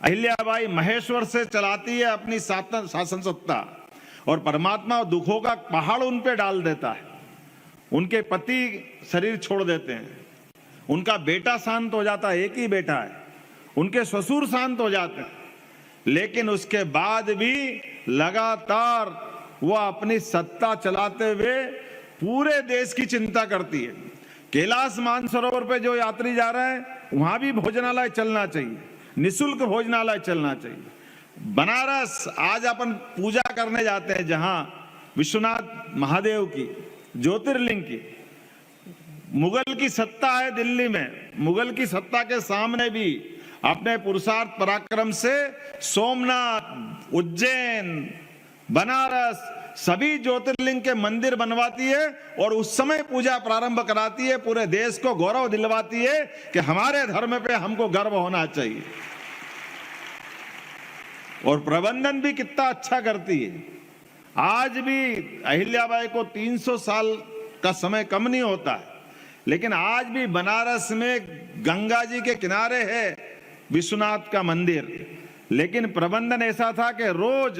S7: अहिल्याबाई महेश्वर से चलाती है अपनी शासन सत्ता, और परमात्मा दुखों का पहाड़ उन पे डाल देता है। उनके पति शरीर छोड़ देते हैं, उनका बेटा शांत हो जाता है, एक ही बेटा है, उनके ससुर शांत हो जाते हैं, लेकिन उसके बाद भी लगातार वो अपनी सत्ता चलाते हुए पूरे देश की चिंता करती है। कैलाश मानसरोवर पे जो यात्री जा रहे हैं वहां भी भोजनालय चलना चाहिए, निःशुल्क भोजनालय चलना चाहिए। बनारस आज अपन पूजा करने जाते हैं, जहां विश्वनाथ महादेव की ज्योतिर्लिंग की, मुगल की सत्ता है दिल्ली में, मुगल की सत्ता के सामने भी अपने पुरुषार्थ पराक्रम से सोमनाथ, उज्जैन, बनारस सभी ज्योतिर्लिंग के मंदिर बनवाती है और उस समय पूजा प्रारंभ कराती है। पूरे देश को गौरव दिलवाती है कि हमारे धर्म पे हमको गर्व होना चाहिए। और प्रबंधन भी कितना अच्छा करती है। आज भी अहिल्याबाई को 300 साल का समय कम नहीं होता है, लेकिन आज भी बनारस में गंगा जी के किनारे है विश्वनाथ का मंदिर, लेकिन प्रबंधन ऐसा था कि रोज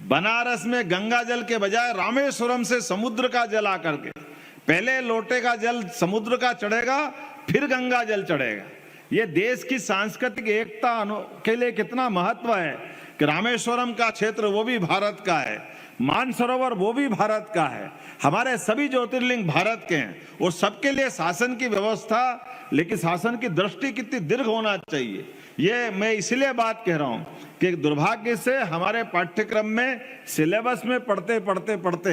S7: बनारस में गंगा जल के बजाय रामेश्वरम से समुद्र का जल आकर के, पहले लोटे का जल समुद्र का चढ़ेगा, फिर गंगा जल चढ़ेगा। ये देश की सांस्कृतिक एकता के लिए कितना महत्व है कि रामेश्वरम का क्षेत्र वो भी भारत का है, मानसरोवर वो भी भारत का है, हमारे सभी ज्योतिर्लिंग भारत के हैं और सबके लिए शासन की व्यवस्था, लेकिन शासन की दृष्टि कितनी दीर्घ होना चाहिए। ये मैं इसलिए बात कह रहा हूं कि दुर्भाग्य से हमारे पाठ्यक्रम में सिलेबस में पढ़ते पढ़ते पढ़ते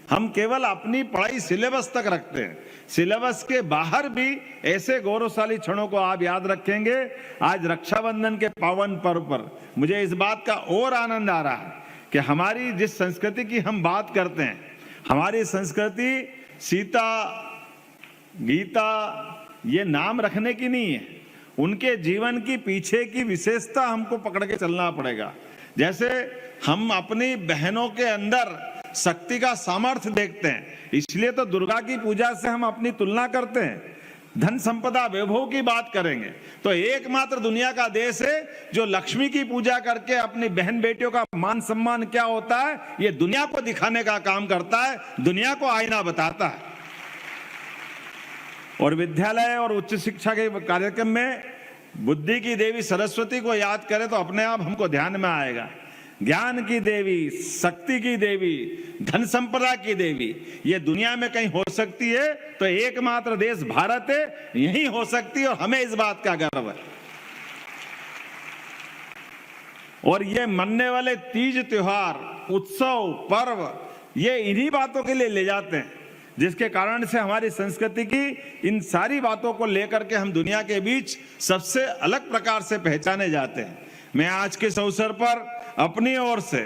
S7: हम केवल अपनी पढ़ाई सिलेबस तक रखते हैं। सिलेबस के बाहर भी ऐसे गौरवशाली क्षणों को आप याद रखेंगे। आज रक्षाबंधन के पावन पर्व पर मुझे इस बात का और आनंद आ रहा है कि हमारी जिस संस्कृति की हम बात करते हैं, हमारी संस्कृति सीता, गीता ये नाम रखने की नहीं है, उनके जीवन की पीछे की विशेषता हमको पकड़ के चलना पड़ेगा। जैसे हम अपनी बहनों के अंदर शक्ति का सामर्थ्य देखते हैं, इसलिए तो दुर्गा की पूजा से हम अपनी तुलना करते हैं। धन संपदा वैभव की बात करेंगे तो एकमात्र दुनिया का देश है जो लक्ष्मी की पूजा करके अपनी बहन बेटियों का मान सम्मान क्या होता है ये दुनिया को दिखाने का काम करता है, दुनिया को आईना बताता है। और विद्यालय और उच्च शिक्षा के कार्यक्रम में बुद्धि की देवी सरस्वती को याद करें तो अपने आप हमको ध्यान में आएगा। ज्ञान की देवी, शक्ति की देवी, धन संपदा की देवी, ये दुनिया में कहीं हो सकती है तो एकमात्र देश भारत है, यही हो सकती है और हमें इस बात का गर्व है। और ये मनने वाले तीज त्योहार, उत्सव, पर्व, ये इन्हीं बातों के लिए ले जाते हैं जिसके कारण से हमारी संस्कृति की इन सारी बातों को लेकर के हम दुनिया के बीच सबसे अलग प्रकार से पहचाने जाते हैं। मैं आज के इस अवसर पर अपनी ओर से,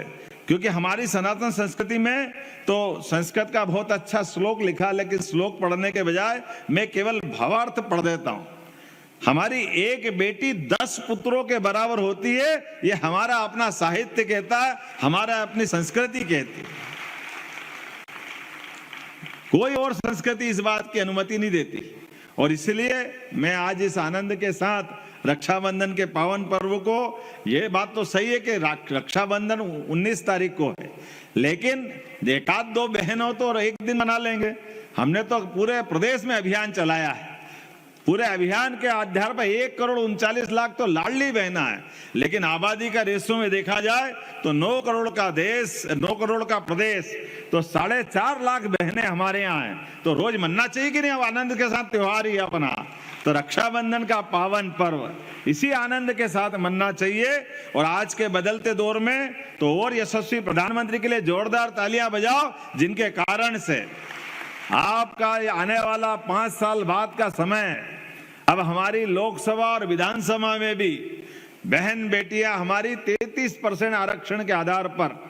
S7: क्योंकि हमारी सनातन संस्कृति में तो संस्कृत का बहुत अच्छा श्लोक लिखा, लेकिन श्लोक पढ़ने के बजाय मैं केवल भावार्थ पढ़ देता हूं। हमारी एक बेटी 10 पुत्रों के बराबर होती है, ये हमारा अपना साहित्य कहता है, हमारा अपनी संस्कृति कहती है। कोई और संस्कृति इस बात की अनुमति नहीं देती। और इसलिए मैं आज इस आनंद के साथ रक्षाबंधन के पावन पर्व को, यह बात तो सही है कि रक्षाबंधन 19 तारीख को है, लेकिन एक आध दो बहन हो तो एक दिन मना लेंगे। हमने तो पूरे प्रदेश में अभियान चलाया है। पूरे अभियान के आधार पर 1,39,00,000 तो लाडली बहना है, लेकिन आबादी का रेशो में देखा जाए तो 9 करोड़ का देश, 9 करोड़ का प्रदेश, तो 4.5 लाख बहनें हमारे यहाँ हैं। तो रोज मनना चाहिए कि नहीं, अब आनंद के साथ त्योहार ही अपना। तो रक्षाबंधन का पावन पर्व इसी आनंद के साथ मनना चाहिए। और आज के बदलते दौर में तो और यशस्वी प्रधानमंत्री के लिए जोरदार तालियां बजाओ, जिनके कारण से आपका आने वाला 5 साल बाद का समय, अब हमारी लोकसभा और विधानसभा में भी बहन बेटियां हमारी 33% आरक्षण के आधार पर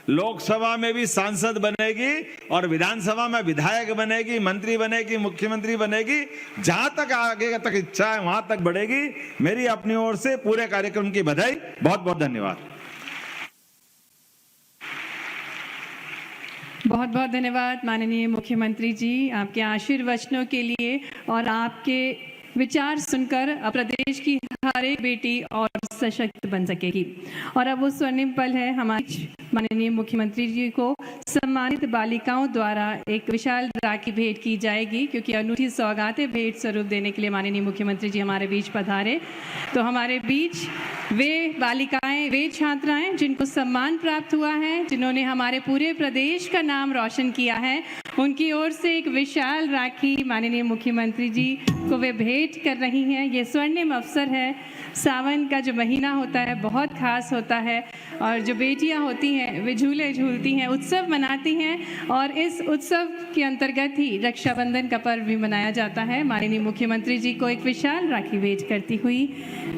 S7: लोकसभा में भी सांसद बनेगी और विधानसभा में विधायक बनेगी, मंत्री बनेगी, मुख्यमंत्री बनेगी। जहां तक आगे तक इच्छा है वहां तक बढ़ेगी। मेरी अपनी ओर से पूरे कार्यक्रम की बधाई। बहुत बहुत धन्यवाद।
S2: बहुत बहुत धन्यवाद माननीय मुख्यमंत्री जी, आपके आशीर्वचनों के लिए और आपके विचार सुनकर प्रदेश की हर एक बेटी और सशक्त बन सकेगी। और अब वो स्वर्णिम पल है, हमारे माननीय मुख्यमंत्री जी को सम्मानित बालिकाओं द्वारा एक विशाल राखी भेंट की जाएगी, क्योंकि अनूठी सौगातें भेंट स्वरूप देने के लिए माननीय मुख्यमंत्री जी हमारे बीच पधारे। तो हमारे बीच वे बालिकाएं, वे छात्राएं जिनको सम्मान प्राप्त हुआ है, जिन्होंने हमारे पूरे प्रदेश का नाम रोशन किया है, उनकी ओर से एक विशाल राखी माननीय मुख्यमंत्री जी को वे भेंट कर रही हैं। ये स्वर्णिम अवसर है। सावन का जो महीना होता है बहुत खास होता है, और जो बेटियां होती हैं वे झूले झूलती हैं, उत्सव मनाती हैं, और इस उत्सव के अंतर्गत ही रक्षाबंधन का पर्व भी मनाया जाता है। माननीय मुख्यमंत्री जी को एक विशाल राखी भेंट करती हुई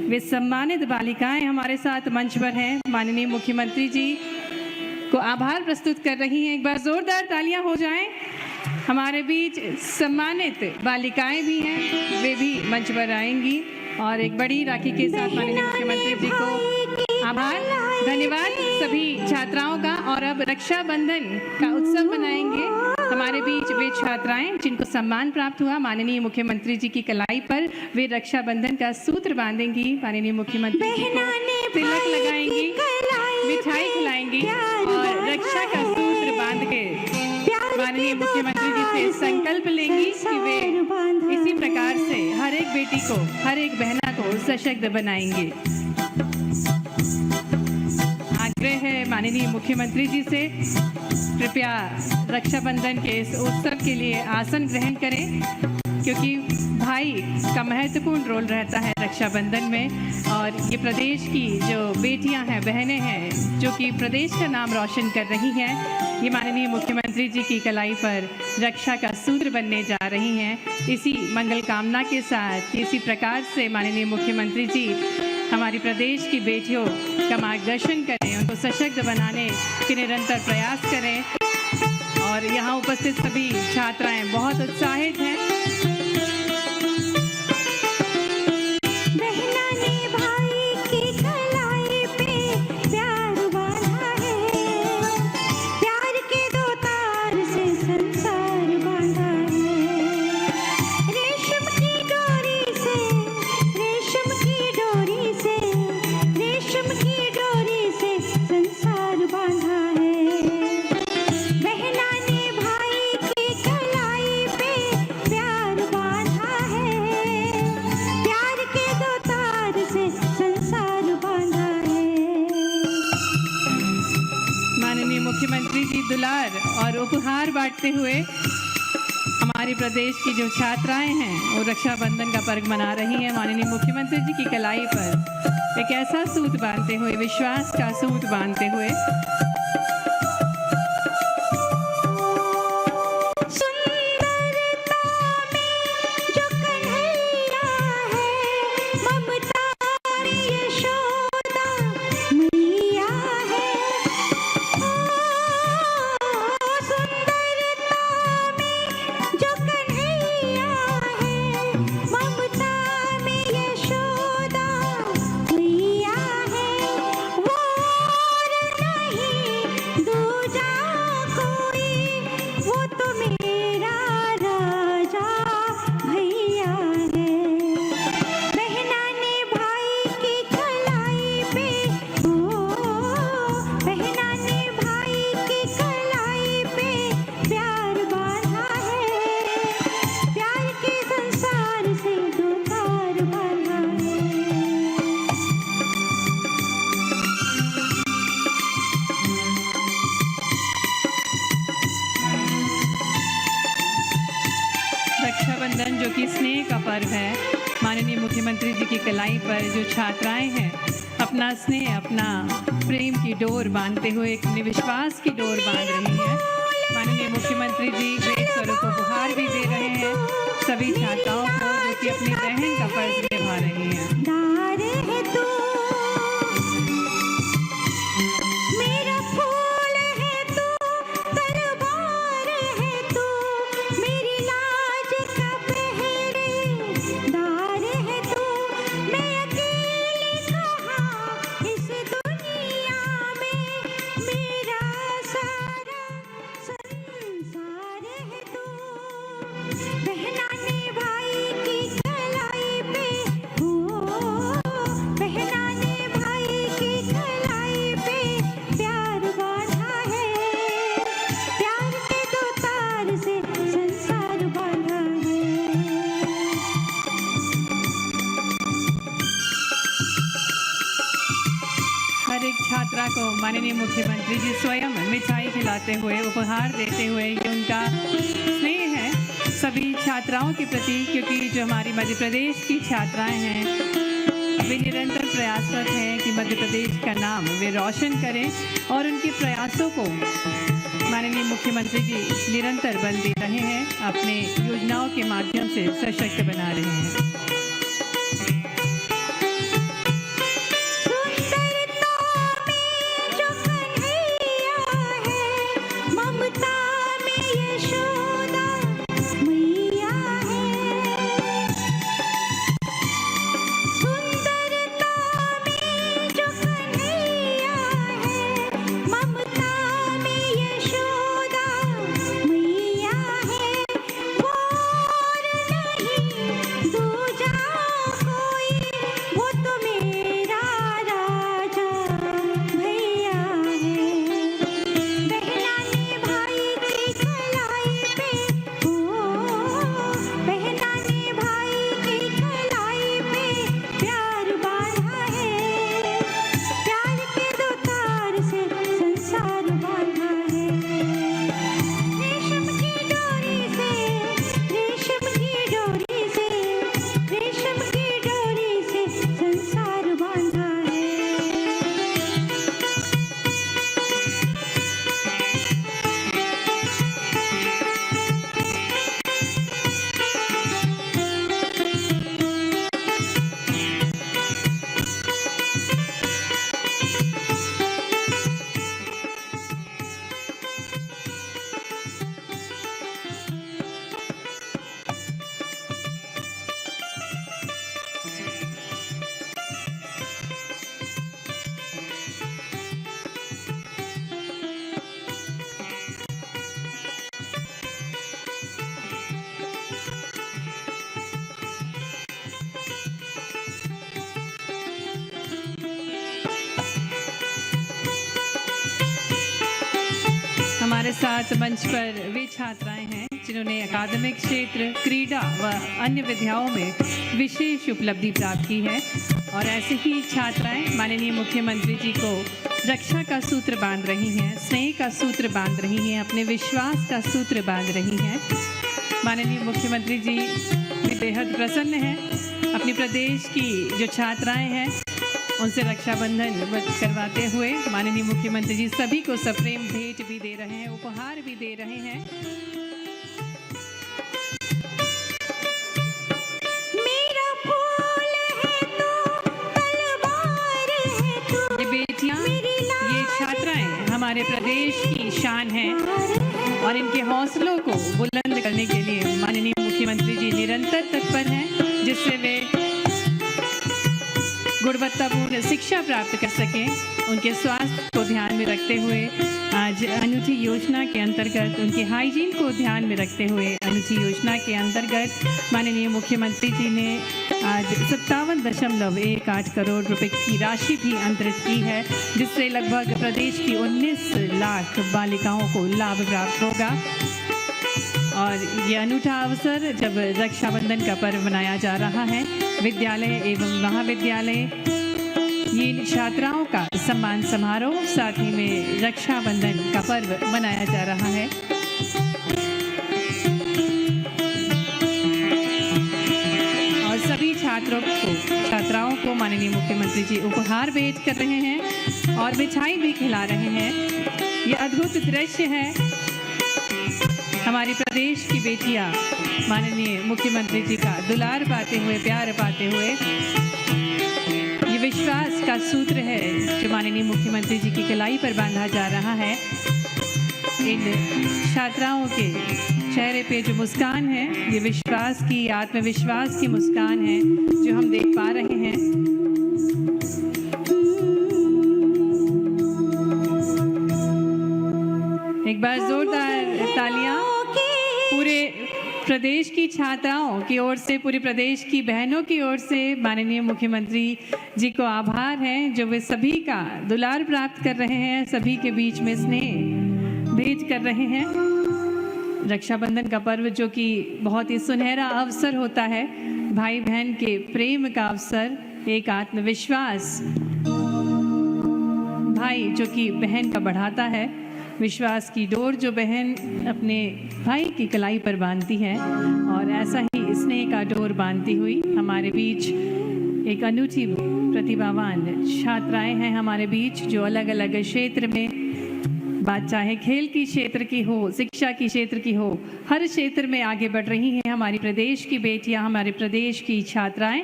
S2: वे सम्मानित बालिकाएं हमारे साथ मंच पर हैं। माननीय मुख्यमंत्री जी को आभार प्रस्तुत कर रही हैं। एक बार जोरदार तालियां हो जाएं। हमारे बीच सम्मानित बालिकाएं भी हैं, वे भी मंच पर आएंगी और एक बड़ी राखी के साथ माननीय मुख्यमंत्री जी को आभार, धन्यवाद सभी छात्राओं का। और अब रक्षाबंधन का उत्सव मनाएंगे हमारे बीच वे छात्राएं जिनको सम्मान प्राप्त हुआ। माननीय मुख्यमंत्री जी की कलाई पर वे रक्षाबंधन का सूत्र बांधेंगी। माननीय मुख्यमंत्री जी को तिलक लगाएंगी, मिठाई खिलाएंगी और रक्षा का सूत्र बांध के माननीय मुख्यमंत्री जी से संकल्प लेंगी कि वे इसी प्रकार से हर एक बेटी को, हर एक बहना को सशक्त बनाएंगे। आग्रह है माननीय मुख्यमंत्री जी से, कृपया रक्षाबंधन के इस उत्सव के लिए आसन ग्रहण करें, क्योंकि भाई का महत्वपूर्ण रोल रहता है रक्षाबंधन में। और ये प्रदेश की जो बेटियां हैं, बहनें हैं, जो कि प्रदेश का नाम रोशन कर रही हैं, ये माननीय मुख्यमंत्री जी की कलाई पर रक्षा का सूत्र बनने जा रही हैं। इसी मंगल कामना के साथ, इसी प्रकार से माननीय मुख्यमंत्री जी हमारी प्रदेश की बेटियों का मार्गदर्शन करें, उनको सशक्त बनाने के निरंतर प्रयास करें। और यहाँ उपस्थित सभी छात्राएं बहुत उत्साहित हैं। मुख्यमंत्री जी दुलार और उपहार बांटते हुए हमारे प्रदेश की जो छात्राएं हैं वो रक्षाबंधन का पर्व मना रही हैं। माननीय मुख्यमंत्री जी की कलाई पर एक ऐसा सूत बांधते हुए, विश्वास का सूत बांधते हुए रक्षाबंधन जो कि स्नेह का पर्व है, माननीय मुख्यमंत्री जी की कलाई पर जो छात्राएं हैं अपना स्नेह, अपना प्रेम की डोर बांधते हुए एक विश्वास की डोर बांध रही है। माननीय मुख्यमंत्री जी भेंट स्वरूप उपहार भी दे रहे हैं सभी छात्राओं को जो कि अपनी बहन का फर्ज निभा रही हैं।
S8: बहना ने भाई की कलाई
S2: को माननीय मुख्यमंत्री जी स्वयं मिठाई खिलाते हुए, उपहार देते हुए, ये उनका स्नेह है सभी छात्राओं के प्रति, क्योंकि जो हमारी मध्य प्रदेश की छात्राएं हैं वे निरंतर प्रयासरत हैं कि मध्य प्रदेश का नाम वे रोशन करें, और उनके प्रयासों को माननीय मुख्यमंत्री जी निरंतर बल दे रहे हैं, अपने योजनाओं के माध्यम से सशक्त बना रहे हैं। हमारे साथ मंच पर वे छात्राएं हैं जिन्होंने अकादमिक क्षेत्र, क्रीड़ा व अन्य विधाओं में विशेष उपलब्धि प्राप्त की है, और ऐसे ही छात्राएं माननीय मुख्यमंत्री जी को रक्षा का सूत्र बांध रही हैं, स्नेह का सूत्र बांध रही हैं, अपने विश्वास का सूत्र बांध रही हैं। माननीय मुख्यमंत्री जी भी बेहद प्रसन्न हैं। अपने प्रदेश की जो छात्राएं हैं उनसे रक्षाबंधन करवाते हुए माननीय मुख्यमंत्री जी सभी को सप्रेम भेंट भी दे रहे हैं, उपहार भी दे रहे हैं।
S8: मेरा फूल है तो तलवार है तो,
S2: ये बेटियां, ये छात्राएं हमारे प्रदेश की शान हैं, और इनके हौसलों को बुलंद करने के लिए माननीय मुख्यमंत्री जी निरंतर तत्पर हैं, जिससे वे गुणवत्तापूर्ण शिक्षा प्राप्त कर सकें। उनके स्वास्थ्य को ध्यान में रखते हुए आज अनूठी योजना के अंतर्गत, उनके हाइजीन को ध्यान में रखते हुए अनूठी योजना के अंतर्गत माननीय मुख्यमंत्री जी ने आज 57.18 करोड़ रुपए की राशि भी अंतरित की है, जिससे लगभग प्रदेश की 19 लाख बालिकाओं को लाभ प्राप्त होगा। और ये अनूठा अवसर जब रक्षाबंधन का पर्व मनाया जा रहा है, विद्यालय एवं महाविद्यालय ये छात्राओं का सम्मान समारोह, साथ ही में रक्षाबंधन का पर्व मनाया जा रहा है। और सभी छात्राओं को माननीय मुख्यमंत्री जी उपहार भेंट कर रहे हैं और मिठाई भी खिला रहे हैं। ये अद्भुत दृश्य है। हमारी प्रदेश की बेटियां माननीय मुख्यमंत्री जी का दुलार पाते हुए, प्यार पाते हुए, ये विश्वास का सूत्र है जो माननीय मुख्यमंत्री जी की कलाई पर बांधा जा रहा है। इन छात्राओं के चेहरे पे जो मुस्कान है, ये विश्वास की, आत्मविश्वास की मुस्कान है जो हम देख पा रहे हैं। एक बार जोरदार तालियां पूरे प्रदेश की छात्राओं की ओर से, पूरे प्रदेश की बहनों की ओर से माननीय मुख्यमंत्री जी को आभार है जो वे सभी का दुलार प्राप्त कर रहे हैं, सभी के बीच में स्नेह भेंट कर रहे हैं। रक्षाबंधन का पर्व जो कि बहुत ही सुनहरा अवसर होता है, भाई बहन के प्रेम का अवसर, एक आत्मविश्वास, भाई जो कि बहन का बढ़ाता है, विश्वास की डोर जो बहन अपने भाई की कलाई पर बांधती है, और ऐसा ही स्नेह का डोर बांधती हुई हमारे बीच एक अनूठी प्रतिभावान छात्राएं हैं हमारे बीच, जो अलग अलग क्षेत्र में, बात चाहे खेल की क्षेत्र की हो, शिक्षा की क्षेत्र की हो, हर क्षेत्र में आगे बढ़ रही हैं हमारी प्रदेश की बेटियां, हमारे प्रदेश की छात्राएं।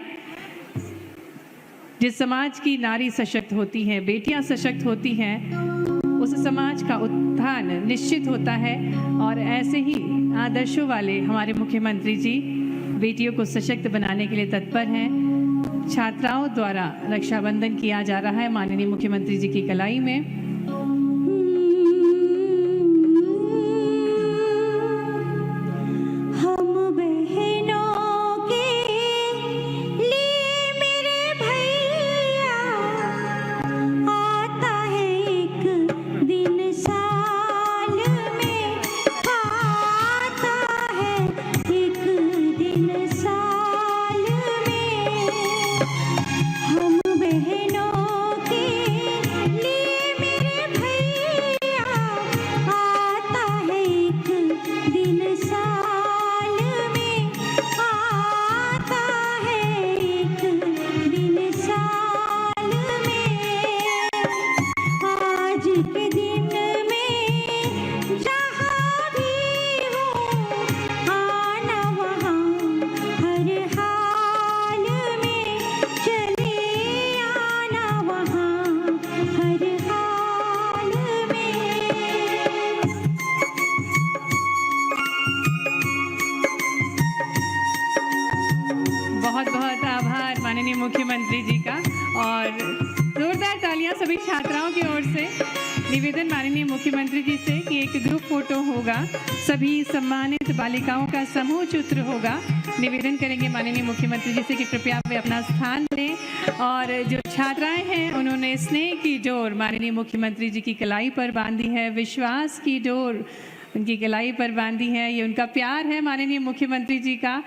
S2: जिस समाज की नारी सशक्त होती है, बेटियां सशक्त होती हैं, उस समाज का उत्थान निश्चित होता है। और ऐसे ही आदर्शों वाले हमारे मुख्यमंत्री जी बेटियों को सशक्त बनाने के लिए तत्पर हैं। छात्राओं द्वारा रक्षाबंधन किया जा रहा है माननीय मुख्यमंत्री जी की कलाई में। माननीय मुख्यमंत्री जी का, और जोरदार तालियां सभी छात्राओं की ओर से। निवेदन माननीय मुख्यमंत्री जी से कि एक ग्रुप फोटो होगा, सभी सम्मानित बालिकाओं का समूह चित्र होगा। निवेदन करेंगे माननीय मुख्यमंत्री जी से कि कृपया वे अपना स्थान लें। और जो छात्राएं हैं उन्होंने स्नेह की डोर माननीय मुख्यमंत्री जी की कलाई पर बांधी है, विश्वास की डोर उनकी कलाई पर बांधी है। ये उनका प्यार है माननीय मुख्यमंत्री जी का।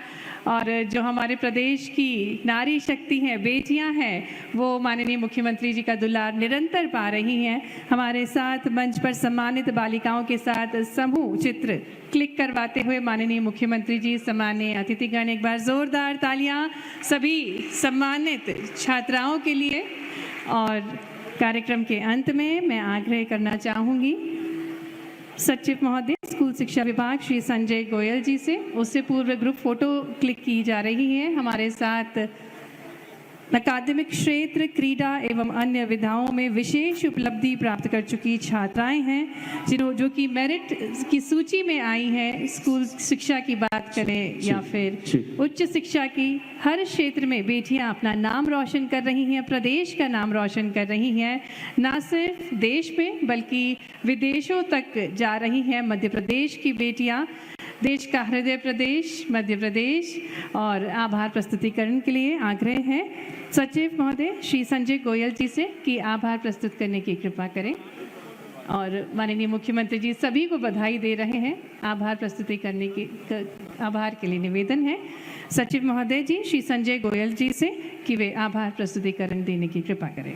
S2: और जो हमारे प्रदेश की नारी शक्ति हैं, बेटियां हैं, वो माननीय मुख्यमंत्री जी का दुलार निरंतर पा रही हैं। हमारे साथ मंच पर सम्मानित बालिकाओं के साथ समूह चित्र क्लिक करवाते हुए माननीय मुख्यमंत्री जी, सम्मानीय अतिथिगण, एक बार जोरदार तालियां सभी सम्मानित छात्राओं के लिए। और कार्यक्रम के अंत में मैं आग्रह करना चाहूँगी सचिव महोदय स्कूल शिक्षा विभाग श्री संजय गोयल जी से। उससे पूर्व ग्रुप फोटो क्लिक की जा रही है। हमारे साथ अकादमिक क्षेत्र, क्रीडा एवं अन्य विधाओं में विशेष उपलब्धि प्राप्त कर चुकी छात्राएं हैं, जो कि मेरिट की सूची में आई हैं। स्कूल शिक्षा की बात करें या फिर उच्च शिक्षा की, हर क्षेत्र में बेटियां अपना नाम रोशन कर रही हैं, प्रदेश का नाम रोशन कर रही हैं। ना सिर्फ देश में बल्कि विदेशों तक जा रही हैं मध्य प्रदेश की बेटियां। देश का हृदय प्रदेश मध्य प्रदेश। और आभार प्रस्तुतिकरण के लिए आग्रह है सचिव महोदय श्री संजय गोयल जी से कि आभार प्रस्तुत करने की कृपा करें। और माननीय मुख्यमंत्री जी सभी को बधाई दे रहे हैं। आभार प्रस्तुति करने की आभार के लिए निवेदन है सचिव महोदय जी श्री संजय गोयल जी से कि वे आभार प्रस्तुतिकरण देने की कृपा करें।